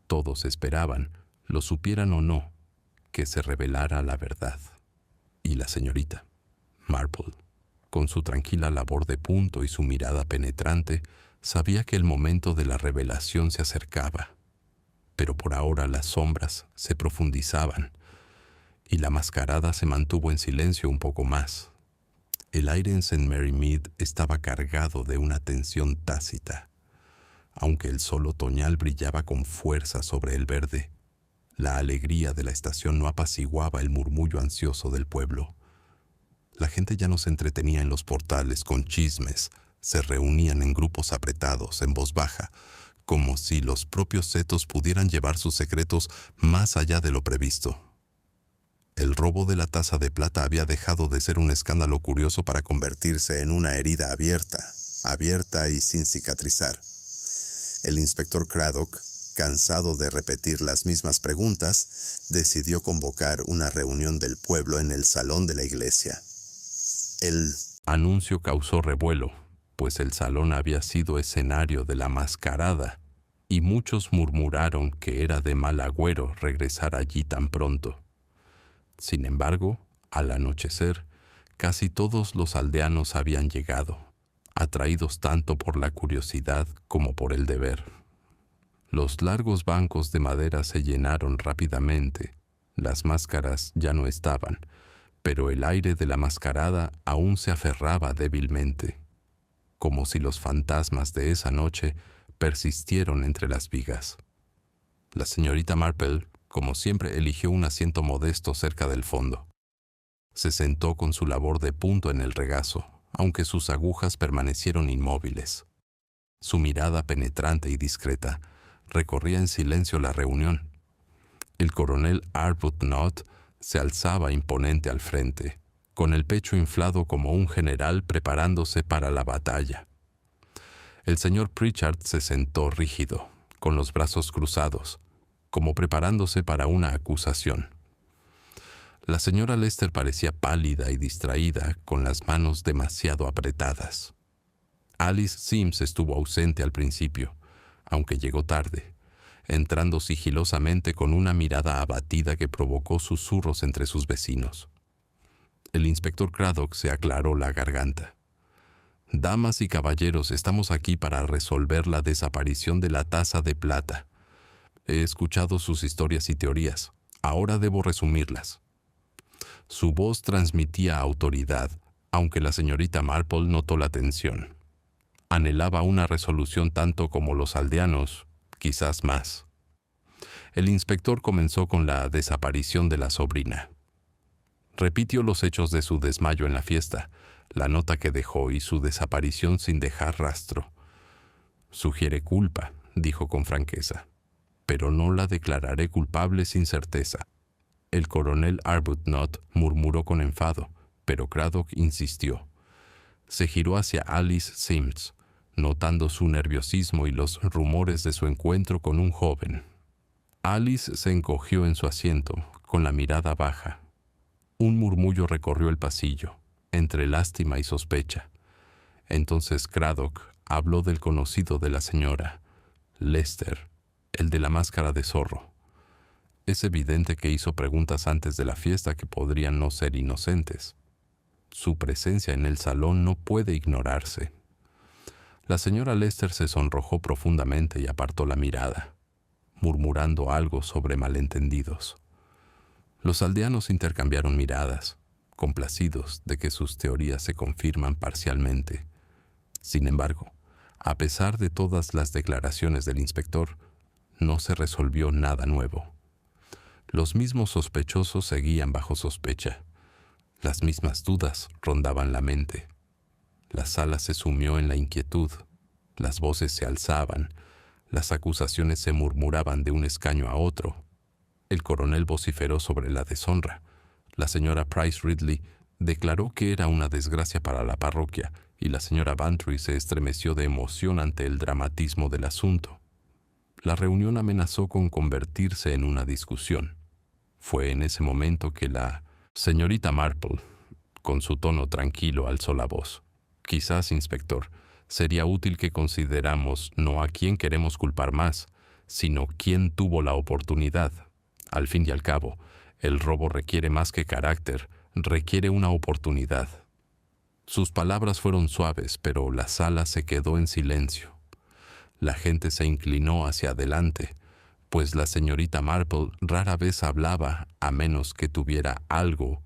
Todos esperaban, lo supieran o no, que se revelara la verdad. Y la señorita Marple, con su tranquila labor de punto y su mirada penetrante, sabía que el momento de la revelación se acercaba. Pero por ahora las sombras se profundizaban y la mascarada se mantuvo en silencio un poco más. El aire en St. Mary Mead estaba cargado de una tensión tácita. Aunque el sol otoñal brillaba con fuerza sobre el verde, la alegría de la estación no apaciguaba el murmullo ansioso del pueblo. La gente ya no se entretenía en los portales con chismes, se reunían en grupos apretados, en voz baja, como si los propios setos pudieran llevar sus secretos más allá de lo previsto. El robo de la taza de plata había dejado de ser un escándalo curioso para convertirse en una herida abierta y sin cicatrizar. El inspector Craddock, cansado de repetir las mismas preguntas, decidió convocar una reunión del pueblo en el salón de la iglesia. El anuncio causó revuelo, pues el salón había sido escenario de la mascarada, y muchos murmuraron que era de mal agüero regresar allí tan pronto. Sin embargo, al anochecer, casi todos los aldeanos habían llegado, atraídos tanto por la curiosidad como por el deber. Los largos bancos de madera se llenaron rápidamente, las máscaras ya no estaban, pero el aire de la mascarada aún se aferraba débilmente, como si los fantasmas de esa noche persistieron entre las vigas. La señorita Marple, como siempre, eligió un asiento modesto cerca del fondo. Se sentó con su labor de punto en el regazo, aunque sus agujas permanecieron inmóviles. Su mirada penetrante y discreta recorría en silencio la reunión. El coronel Arbuthnot se alzaba imponente al frente, con el pecho inflado como un general preparándose para la batalla. El señor Pritchard se sentó rígido, con los brazos cruzados, como preparándose para una acusación. La señora Lester parecía pálida y distraída, con las manos demasiado apretadas. Alice Sims estuvo ausente al principio, aunque llegó tarde, entrando sigilosamente con una mirada abatida que provocó susurros entre sus vecinos. El inspector Craddock se aclaró la garganta. «Damas y caballeros, estamos aquí para resolver la desaparición de la taza de plata. He escuchado sus historias y teorías. Ahora debo resumirlas». Su voz transmitía autoridad, aunque la señorita Marple notó la tensión. Anhelaba una resolución tanto como los aldeanos, quizás más. El inspector comenzó con la desaparición de la sobrina. Repitió los hechos de su desmayo en la fiesta, la nota que dejó y su desaparición sin dejar rastro. «Sugiere culpa», dijo con franqueza, «pero no la declararé culpable sin certeza». El coronel Arbuthnot murmuró con enfado, pero Craddock insistió. Se giró hacia Alice Sims, notando su nerviosismo y los rumores de su encuentro con un joven. Alice se encogió en su asiento, con la mirada baja. Un murmullo recorrió el pasillo, entre lástima y sospecha. Entonces Craddock habló del conocido de la señora, Lester, el de la máscara de zorro. Es evidente que hizo preguntas antes de la fiesta que podrían no ser inocentes. Su presencia en el salón no puede ignorarse. La señora Lester se sonrojó profundamente y apartó la mirada, murmurando algo sobre malentendidos. Los aldeanos intercambiaron miradas, complacidos de que sus teorías se confirman parcialmente. Sin embargo, a pesar de todas las declaraciones del inspector, no se resolvió nada nuevo. Los mismos sospechosos seguían bajo sospecha. Las mismas dudas rondaban la mente. La sala se sumió en la inquietud. Las voces se alzaban. Las acusaciones se murmuraban de un escaño a otro. El coronel vociferó sobre la deshonra. La señora Price Ridley declaró que era una desgracia para la parroquia y la señora Bantry se estremeció de emoción ante el dramatismo del asunto. La reunión amenazó con convertirse en una discusión. Fue en ese momento que la señorita Marple, con su tono tranquilo, alzó la voz. «Quizás, inspector, sería útil que consideramos no a quién queremos culpar más, sino quién tuvo la oportunidad. Al fin y al cabo, el robo requiere más que carácter, requiere una oportunidad». Sus palabras fueron suaves, pero la sala se quedó en silencio. La gente se inclinó hacia adelante, pues la señorita Marple rara vez hablaba a menos que tuviera algo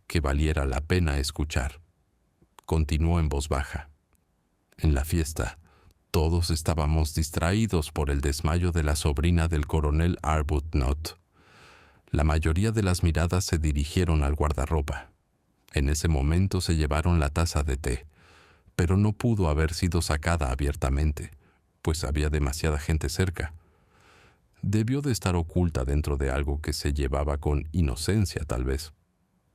que valiera la pena escuchar. Continuó en voz baja. En la fiesta, todos estábamos distraídos por el desmayo de la sobrina del coronel Arbuthnot. La mayoría de las miradas se dirigieron al guardarropa. En ese momento se llevaron la taza de té, pero no pudo haber sido sacada abiertamente, pues había demasiada gente cerca. Debió de estar oculta dentro de algo que se llevaba con inocencia, tal vez.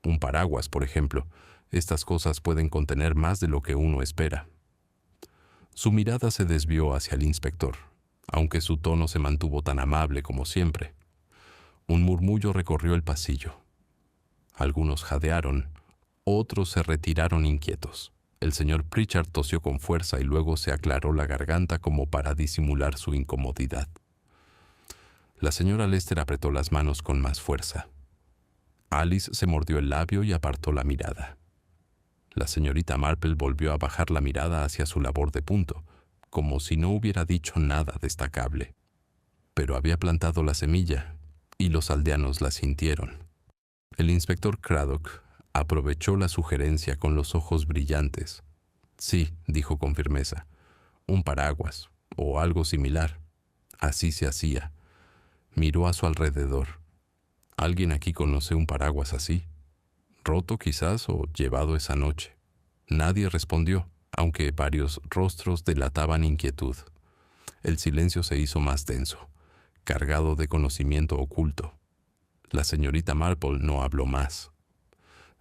Un paraguas, por ejemplo. Estas cosas pueden contener más de lo que uno espera. Su mirada se desvió hacia el inspector, aunque su tono se mantuvo tan amable como siempre. Un murmullo recorrió el pasillo. Algunos jadearon, otros se retiraron inquietos. El señor Pritchard tosió con fuerza y luego se aclaró la garganta como para disimular su incomodidad. La señora Lester apretó las manos con más fuerza. Alice se mordió el labio y apartó la mirada. La señorita Marple volvió a bajar la mirada hacia su labor de punto, como si no hubiera dicho nada destacable. Pero había plantado la semilla, y los aldeanos la sintieron. El inspector Craddock aprovechó la sugerencia con los ojos brillantes. «Sí», dijo con firmeza, «un paraguas, o algo similar». Así se hacía. Miró a su alrededor. ¿Alguien aquí conoce un paraguas así? ¿Roto quizás o llevado esa noche? Nadie respondió, aunque varios rostros delataban inquietud. El silencio se hizo más denso, cargado de conocimiento oculto. La señorita Marple no habló más.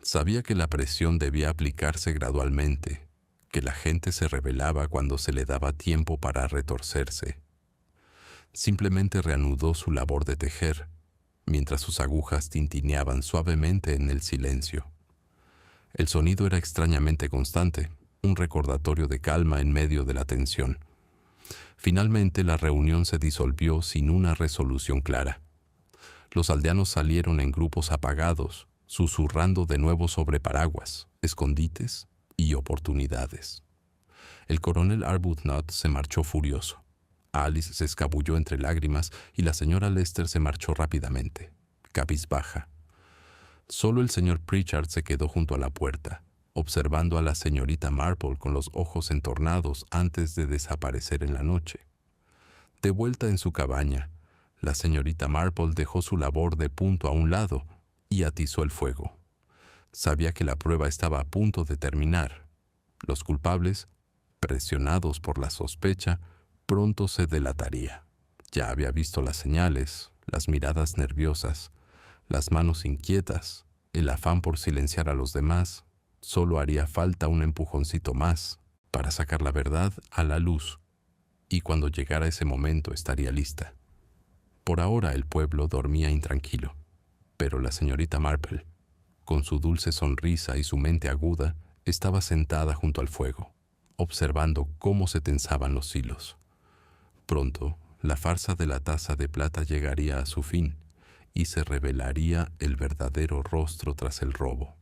Sabía que la presión debía aplicarse gradualmente, que la gente se rebelaba cuando se le daba tiempo para retorcerse. Simplemente reanudó su labor de tejer. mientras sus agujas tintineaban suavemente en el silencio. El sonido era extrañamente constante, un recordatorio de calma en medio de la tensión. Finalmente la reunión se disolvió sin una resolución clara. Los aldeanos salieron en grupos apagados, susurrando de nuevo sobre paraguas, escondites y oportunidades. El coronel Arbuthnot se marchó furioso. Alice se escabulló entre lágrimas y la señora Lester se marchó rápidamente, cabizbaja. Solo el señor Pritchard se quedó junto a la puerta, observando a la señorita Marple con los ojos entornados antes de desaparecer en la noche. De vuelta en su cabaña, la señorita Marple dejó su labor de punto a un lado y atizó el fuego. Sabía que la prueba estaba a punto de terminar. Los culpables, presionados por la sospecha, pronto se delataría. Ya había visto las señales, las miradas nerviosas, las manos inquietas, el afán por silenciar a los demás. Solo haría falta un empujoncito más para sacar la verdad a la luz, y cuando llegara ese momento estaría lista. Por ahora el pueblo dormía intranquilo, pero la señorita Marple, con su dulce sonrisa y su mente aguda, estaba sentada junto al fuego, observando cómo se tensaban los hilos. Pronto, la farsa de la taza de plata llegaría a su fin y se revelaría el verdadero rostro tras el robo.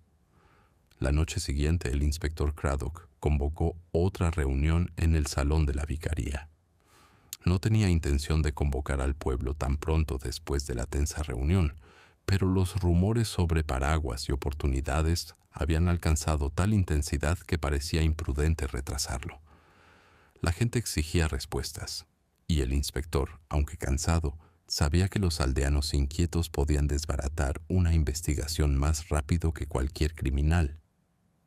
La noche siguiente, el inspector Craddock convocó otra reunión en el salón de la vicaría. No tenía intención de convocar al pueblo tan pronto después de la tensa reunión, pero los rumores sobre paraguas y oportunidades habían alcanzado tal intensidad que parecía imprudente retrasarlo. La gente exigía respuestas, y el inspector, aunque cansado, sabía que los aldeanos inquietos podían desbaratar una investigación más rápido que cualquier criminal.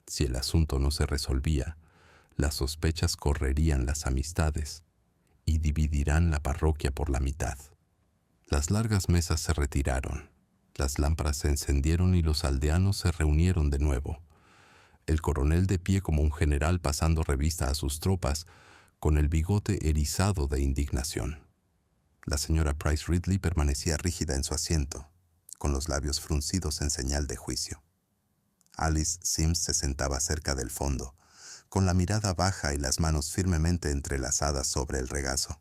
Si el asunto no se resolvía, las sospechas correrían las amistades y dividirán la parroquia por la mitad. Las largas mesas se retiraron, las lámparas se encendieron y los aldeanos se reunieron de nuevo. El coronel de pie como un general pasando revista a sus tropas, con el bigote erizado de indignación. La señora Price Ridley permanecía rígida en su asiento, con los labios fruncidos en señal de juicio. Alice Sims se sentaba cerca del fondo, con la mirada baja y las manos firmemente entrelazadas sobre el regazo.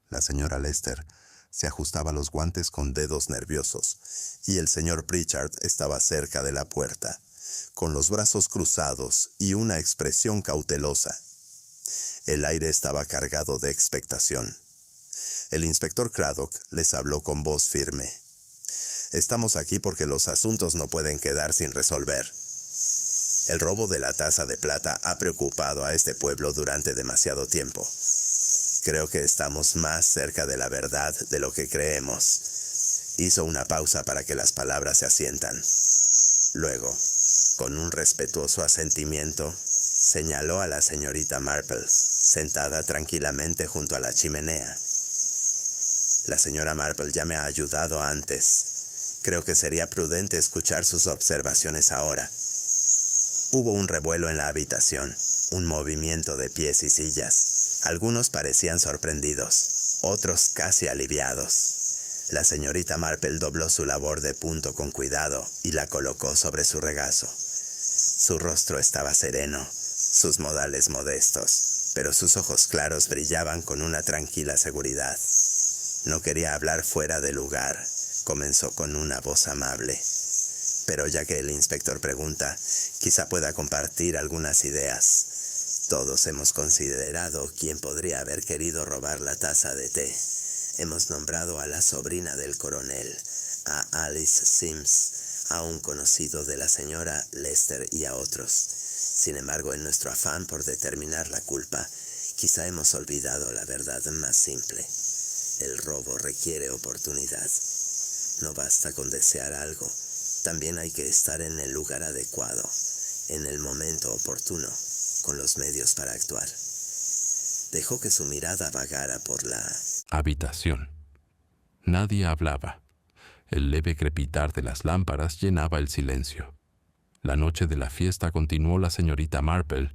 La señora Lester se ajustaba los guantes con dedos nerviosos, y el señor Pritchard estaba cerca de la puerta, con los brazos cruzados y una expresión cautelosa. El aire estaba cargado de expectación. El inspector Craddock les habló con voz firme. «Estamos aquí porque los asuntos no pueden quedar sin resolver. El robo de la taza de plata ha preocupado a este pueblo durante demasiado tiempo. Creo que estamos más cerca de la verdad de lo que creemos». Hizo una pausa para que las palabras se asientan. Luego, con un respetuoso asentimiento, señaló a la señorita Marple, sentada tranquilamente junto a la chimenea. «La señora Marple ya me ha ayudado antes. Creo que sería prudente escuchar sus observaciones ahora». Hubo un revuelo en la habitación, un movimiento de pies y sillas. Algunos parecían sorprendidos, otros casi aliviados. La señorita Marple dobló su labor de punto con cuidado y la colocó sobre su regazo. Su rostro estaba sereno, sus modales modestos, pero sus ojos claros brillaban con una tranquila seguridad. No quería hablar fuera de lugar, comenzó con una voz amable. Pero ya que el inspector pregunta, quizá pueda compartir algunas ideas. Todos hemos considerado quién podría haber querido robar la taza de té. Hemos nombrado a la sobrina del coronel, a Alice Sims, a un conocido de la señora Lester y a otros. Sin embargo, en nuestro afán por determinar la culpa, quizá hemos olvidado la verdad más simple. El robo requiere oportunidad. No basta con desear algo. También hay que estar en el lugar adecuado, en el momento oportuno, con los medios para actuar. Dejó que su mirada vagara por la habitación. Nadie hablaba. El leve crepitar de las lámparas llenaba el silencio. La noche de la fiesta continuó la señorita Marple.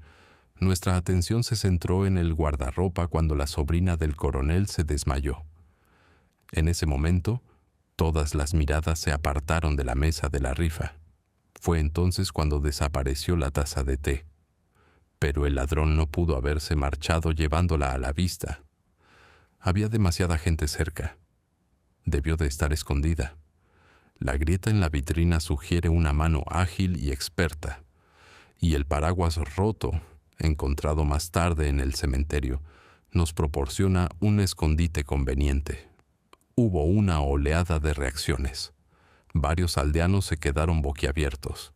Nuestra atención se centró en el guardarropa cuando la sobrina del coronel se desmayó. En ese momento, Todas las miradas se apartaron de la mesa de la rifa. Fue entonces cuando desapareció la taza de té. Pero el ladrón no pudo haberse marchado llevándola a la vista. Había demasiada gente cerca. Debió de estar escondida. La grieta en la vitrina sugiere una mano ágil y experta, y el paraguas roto, encontrado más tarde en el cementerio, nos proporciona un escondite conveniente. Hubo una oleada de reacciones. Varios aldeanos se quedaron boquiabiertos.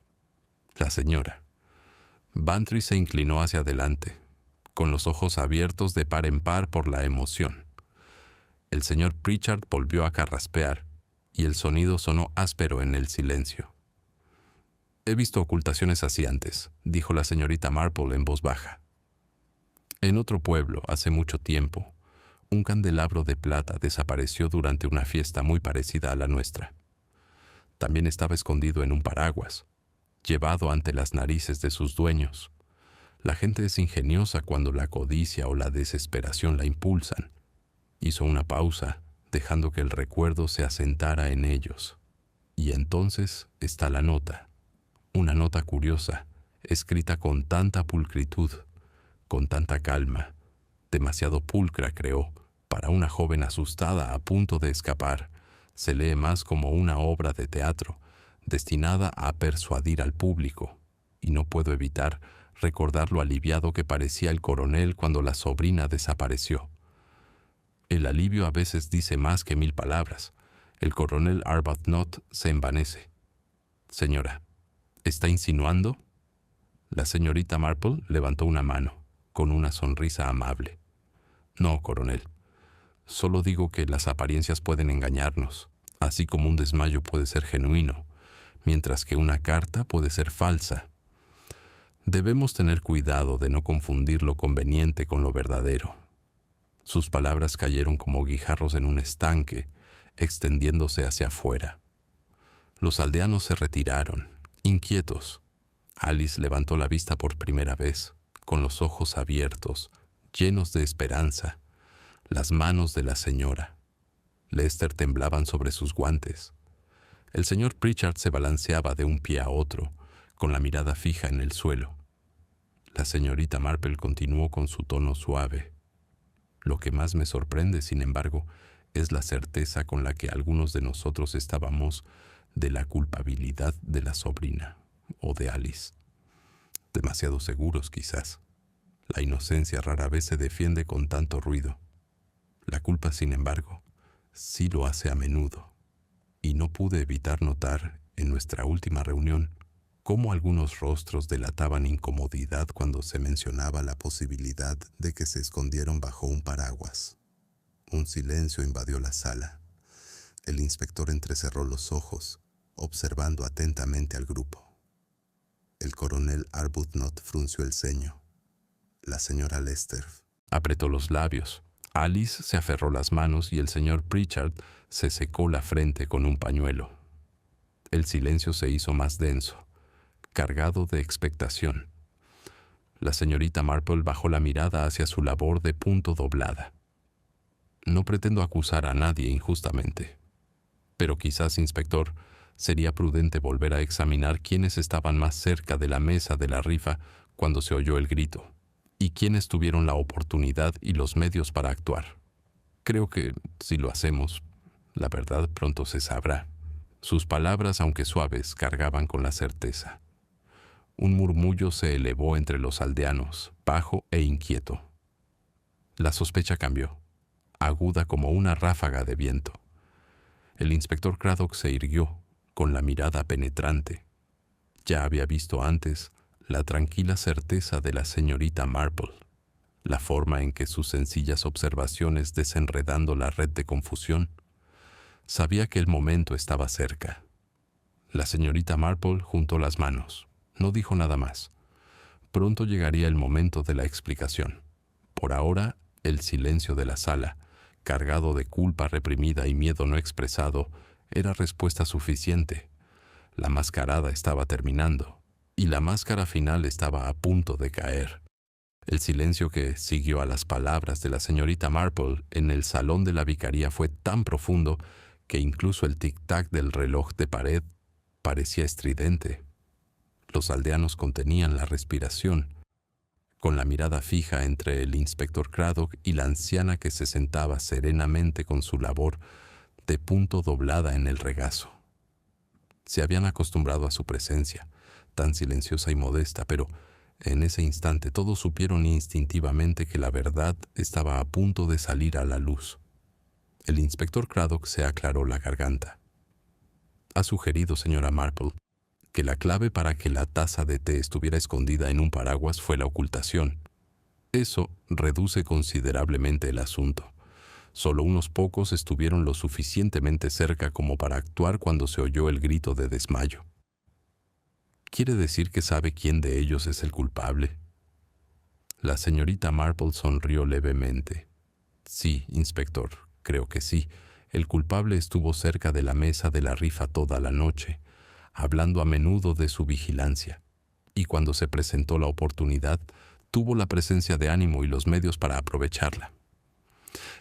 La señora. Bantry se inclinó hacia adelante, con los ojos abiertos de par en par por la emoción. El señor Pritchard volvió a carraspear, y el sonido sonó áspero en el silencio. «He visto ocultaciones así antes», dijo la señorita Marple en voz baja. En otro pueblo, hace mucho tiempo, un candelabro de plata desapareció durante una fiesta muy parecida a la nuestra. También estaba escondido en un paraguas, llevado ante las narices de sus dueños. La gente es ingeniosa cuando la codicia o la desesperación la impulsan. Hizo una pausa, dejando que el recuerdo se asentara en ellos. Y entonces está la nota. Una nota curiosa, escrita con tanta pulcritud, con tanta calma, demasiado pulcra, creo, para una joven asustada a punto de escapar. Se lee más como una obra de teatro, destinada a persuadir al público, y no puedo evitar recordar lo aliviado que parecía el coronel cuando la sobrina desapareció. El alivio a veces dice más que 1000 palabras. El coronel Arbuthnot se envanece. «Señora, ¿está insinuando?» La señorita Marple levantó una mano, con una sonrisa amable. «No, coronel. Solo digo que las apariencias pueden engañarnos, así como un desmayo puede ser genuino, mientras que una carta puede ser falsa. Debemos tener cuidado de no confundir lo conveniente con lo verdadero». Sus palabras cayeron como guijarros en un estanque, extendiéndose hacia afuera. Los aldeanos se retiraron, inquietos. Alice levantó la vista por primera vez, con los ojos abiertos, llenos de esperanza. Las manos de la señora. Lester temblaban sobre sus guantes. El señor Pritchard se balanceaba de un pie a otro, con la mirada fija en el suelo. La señorita Marple continuó con su tono suave. Lo que más me sorprende, sin embargo, es la certeza con la que algunos de nosotros estábamos de la culpabilidad de la sobrina o de Alice. Demasiado seguros, quizás. La inocencia rara vez se defiende con tanto ruido. La culpa, sin embargo, sí lo hace a menudo. Y no pude evitar notar, en nuestra última reunión, cómo algunos rostros delataban incomodidad cuando se mencionaba la posibilidad de que se escondieron bajo un paraguas. Un silencio invadió la sala. El inspector entrecerró los ojos, observando atentamente al grupo. El coronel Arbuthnot frunció el ceño. La señora Lester apretó los labios. Alice se aferró las manos y el señor Pritchard se secó la frente con un pañuelo. El silencio se hizo más denso, cargado de expectación. La señorita Marple bajó la mirada hacia su labor de punto doblada. No pretendo acusar a nadie injustamente, pero quizás, inspector, sería prudente volver a examinar quiénes estaban más cerca de la mesa de la rifa cuando se oyó el grito, y quiénes tuvieron la oportunidad y los medios para actuar. Creo que, si lo hacemos, la verdad pronto se sabrá. Sus palabras, aunque suaves, cargaban con la certeza. Un murmullo se elevó entre los aldeanos, bajo e inquieto. La sospecha cambió, aguda como una ráfaga de viento. El inspector Craddock se irguió, con la mirada penetrante. Ya había visto antes la tranquila certeza de la señorita Marple, la forma en que sus sencillas observaciones desenredando la red de confusión. Sabía que el momento estaba cerca. La señorita Marple juntó las manos. No dijo nada más. Pronto llegaría el momento de la explicación. Por ahora, el silencio de la sala, cargado de culpa reprimida y miedo no expresado, era respuesta suficiente. La mascarada estaba terminando, y la máscara final estaba a punto de caer. El silencio que siguió a las palabras de la señorita Marple en el salón de la vicaría fue tan profundo que incluso el tic-tac del reloj de pared parecía estridente. Los aldeanos contenían la respiración, con la mirada fija entre el inspector Craddock y la anciana que se sentaba serenamente con su labor de punto doblada en el regazo. Se habían acostumbrado a su presencia, tan silenciosa y modesta, pero en ese instante todos supieron instintivamente que la verdad estaba a punto de salir a la luz. El inspector Craddock se aclaró la garganta. «Ha sugerido, señora Marple, que la clave para que la taza de té estuviera escondida en un paraguas fue la ocultación. Eso reduce considerablemente el asunto. Solo unos pocos estuvieron lo suficientemente cerca como para actuar cuando se oyó el grito de desmayo. ¿Quiere decir que sabe quién de ellos es el culpable?» La señorita Marple sonrió levemente. «Sí, inspector, creo que sí. El culpable estuvo cerca de la mesa de la rifa toda la noche, hablando a menudo de su vigilancia, y cuando se presentó la oportunidad, tuvo la presencia de ánimo y los medios para aprovecharla.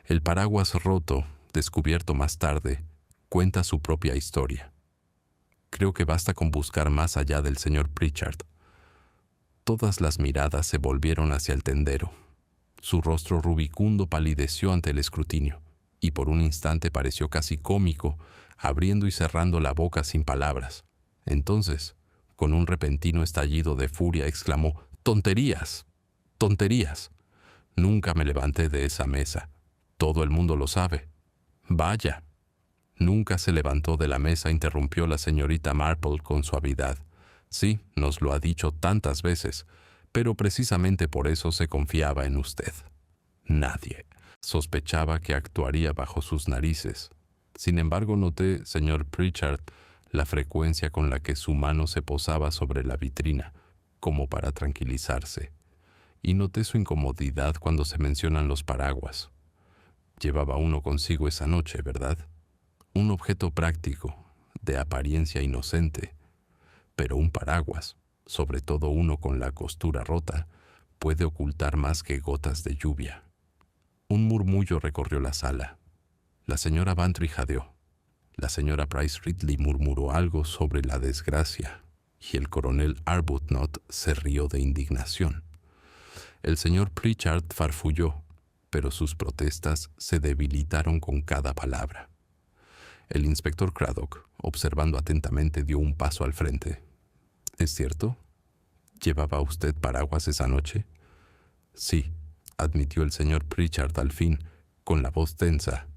El paraguas roto, descubierto más tarde, cuenta su propia historia. Creo que basta con buscar más allá del señor Pritchard». Todas las miradas se volvieron hacia el tendero. Su rostro rubicundo palideció ante el escrutinio, y por un instante pareció casi cómico, abriendo y cerrando la boca sin palabras. Entonces, con un repentino estallido de furia, exclamó: «¡Tonterías! ¡Tonterías! Nunca me levanté de esa mesa. Todo el mundo lo sabe». «Vaya». «Nunca se levantó de la mesa», interrumpió la señorita Marple con suavidad. «Sí, nos lo ha dicho tantas veces, pero precisamente por eso se confiaba en usted. Nadie sospechaba que actuaría bajo sus narices. Sin embargo, noté, señor Pritchard, la frecuencia con la que su mano se posaba sobre la vitrina, como para tranquilizarse, y noté su incomodidad cuando se mencionan los paraguas. Llevaba uno consigo esa noche, ¿verdad? Un objeto práctico, de apariencia inocente, pero un paraguas, sobre todo uno con la costura rota, puede ocultar más que gotas de lluvia». Un murmullo recorrió la sala. La señora Bantry jadeó. La señora Price Ridley murmuró algo sobre la desgracia, y el coronel Arbuthnot se rió de indignación. El señor Pritchard farfulló, pero sus protestas se debilitaron con cada palabra. El inspector Craddock, observando atentamente, dio un paso al frente. «¿Es cierto? ¿Llevaba usted paraguas esa noche?» «Sí», admitió el señor Pritchard al fin, con la voz tensa.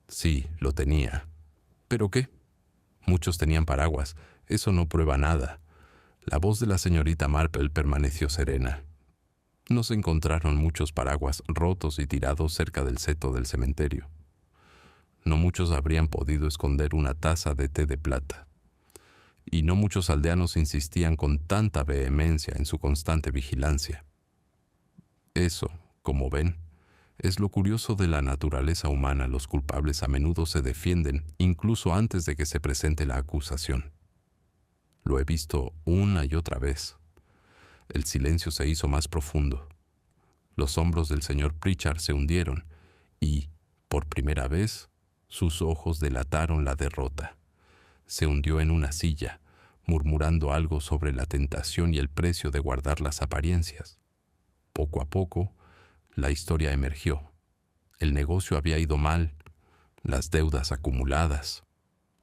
«Sí, lo tenía». «¿Pero qué? Muchos tenían paraguas. Eso no prueba nada». La voz de la señorita Marple permaneció serena. «No se encontraron muchos paraguas rotos y tirados cerca del seto del cementerio. No muchos habrían podido esconder una taza de té de plata. Y no muchos aldeanos insistían con tanta vehemencia en su constante vigilancia. Eso, como ven, es lo curioso de la naturaleza humana. Los culpables a menudo se defienden incluso antes de que se presente la acusación. Lo he visto una y otra vez». El silencio se hizo más profundo. Los hombros del señor Pritchard se hundieron y, por primera vez, sus ojos delataron la derrota. Se hundió en una silla, murmurando algo sobre la tentación y el precio de guardar las apariencias. Poco a poco, la historia emergió. El negocio había ido mal, las deudas acumuladas,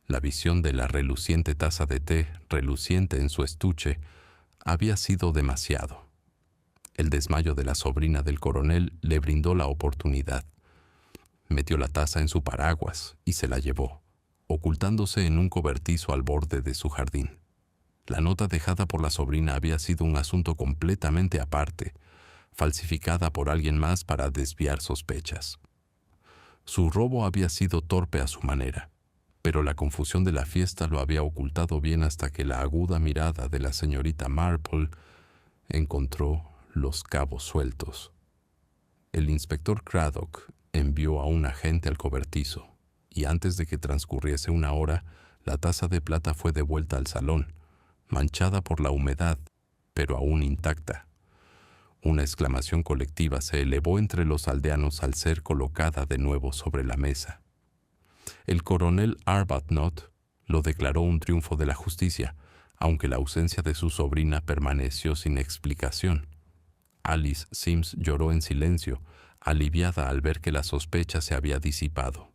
la visión de la reluciente taza de té, reluciente en su estuche, había sido demasiado. El desmayo de la sobrina del coronel le brindó la oportunidad. Metió la taza en su paraguas y se la llevó, ocultándose en un cobertizo al borde de su jardín. La nota dejada por la sobrina había sido un asunto completamente aparte, falsificada por alguien más para desviar sospechas. Su robo había sido torpe a su manera, pero la confusión de la fiesta lo había ocultado bien hasta que la aguda mirada de la señorita Marple encontró los cabos sueltos. El inspector Craddock envió a un agente al cobertizo, y antes de que transcurriese una hora, la taza de plata fue devuelta al salón, manchada por la humedad, pero aún intacta. Una exclamación colectiva se elevó entre los aldeanos al ser colocada de nuevo sobre la mesa. El coronel Arbuthnot lo declaró un triunfo de la justicia, aunque la ausencia de su sobrina permaneció sin explicación. Alice Sims lloró en silencio, aliviada al ver que la sospecha se había disipado.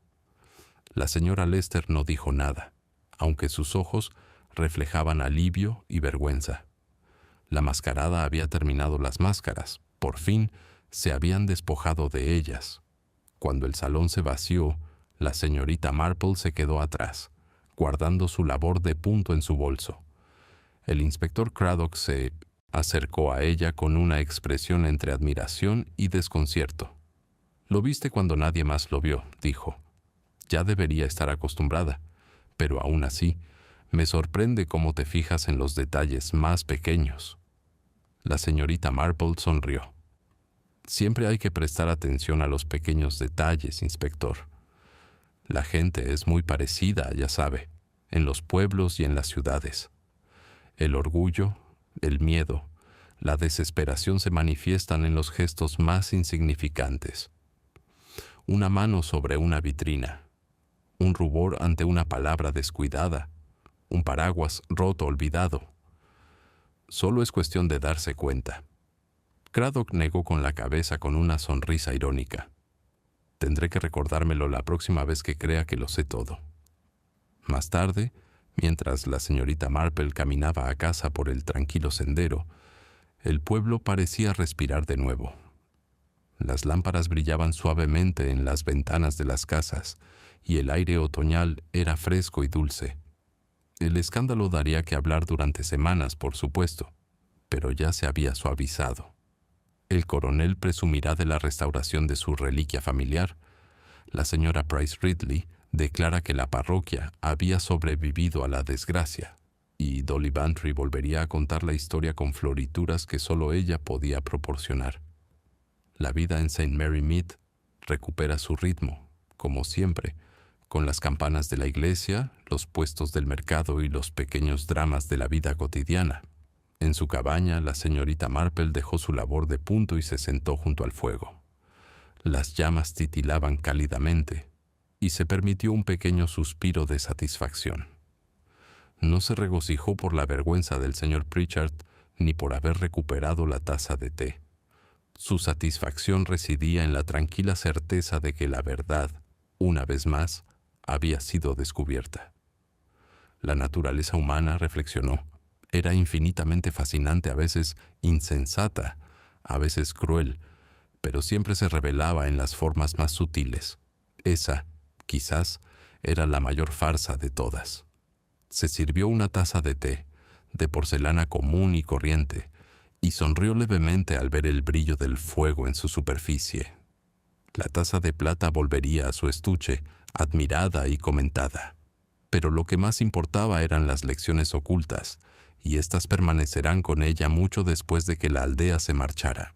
La señora Lester no dijo nada, aunque sus ojos reflejaban alivio y vergüenza. La mascarada había terminado las máscaras, por fin se habían despojado de ellas. Cuando el salón se vació, la señorita Marple se quedó atrás, guardando su labor de punto en su bolso. El inspector Craddock se acercó a ella con una expresión entre admiración y desconcierto. «Lo viste cuando nadie más lo vio», dijo. «Ya debería estar acostumbrada, pero aún así, me sorprende cómo te fijas en los detalles más pequeños». La señorita Marple sonrió. «Siempre hay que prestar atención a los pequeños detalles, inspector. La gente es muy parecida, ya sabe, en los pueblos y en las ciudades. El orgullo, el miedo, la desesperación se manifiestan en los gestos más insignificantes. Una mano sobre una vitrina, un rubor ante una palabra descuidada, un paraguas roto olvidado. Solo es cuestión de darse cuenta». Craddock negó con la cabeza con una sonrisa irónica. «Tendré que recordármelo la próxima vez que crea que lo sé todo». Más tarde, mientras la señorita Marple caminaba a casa por el tranquilo sendero, el pueblo parecía respirar de nuevo. Las lámparas brillaban suavemente en las ventanas de las casas y el aire otoñal era fresco y dulce. El escándalo daría que hablar durante semanas, por supuesto, pero ya se había suavizado. El coronel presumirá de la restauración de su reliquia familiar. La señora Price Ridley declara que la parroquia había sobrevivido a la desgracia, y Dolly Bantry volvería a contar la historia con florituras que solo ella podía proporcionar. La vida en St. Mary Mead recupera su ritmo, como siempre, con las campanas de la iglesia, los puestos del mercado y los pequeños dramas de la vida cotidiana. En su cabaña, la señorita Marple dejó su labor de punto y se sentó junto al fuego. Las llamas titilaban cálidamente, y se permitió un pequeño suspiro de satisfacción. No se regocijó por la vergüenza del señor Pritchard ni por haber recuperado la taza de té. Su satisfacción residía en la tranquila certeza de que la verdad, una vez más, había sido descubierta. La naturaleza humana, reflexionó, era infinitamente fascinante, a veces insensata, a veces cruel, pero siempre se revelaba en las formas más sutiles. Esa, quizás, era la mayor farsa de todas. Se sirvió una taza de té, de porcelana común y corriente, y sonrió levemente al ver el brillo del fuego en su superficie. La taza de plata volvería a su estuche, admirada y comentada. Pero lo que más importaba eran las lecciones ocultas, y éstas permanecerán con ella mucho después de que la aldea se marchara.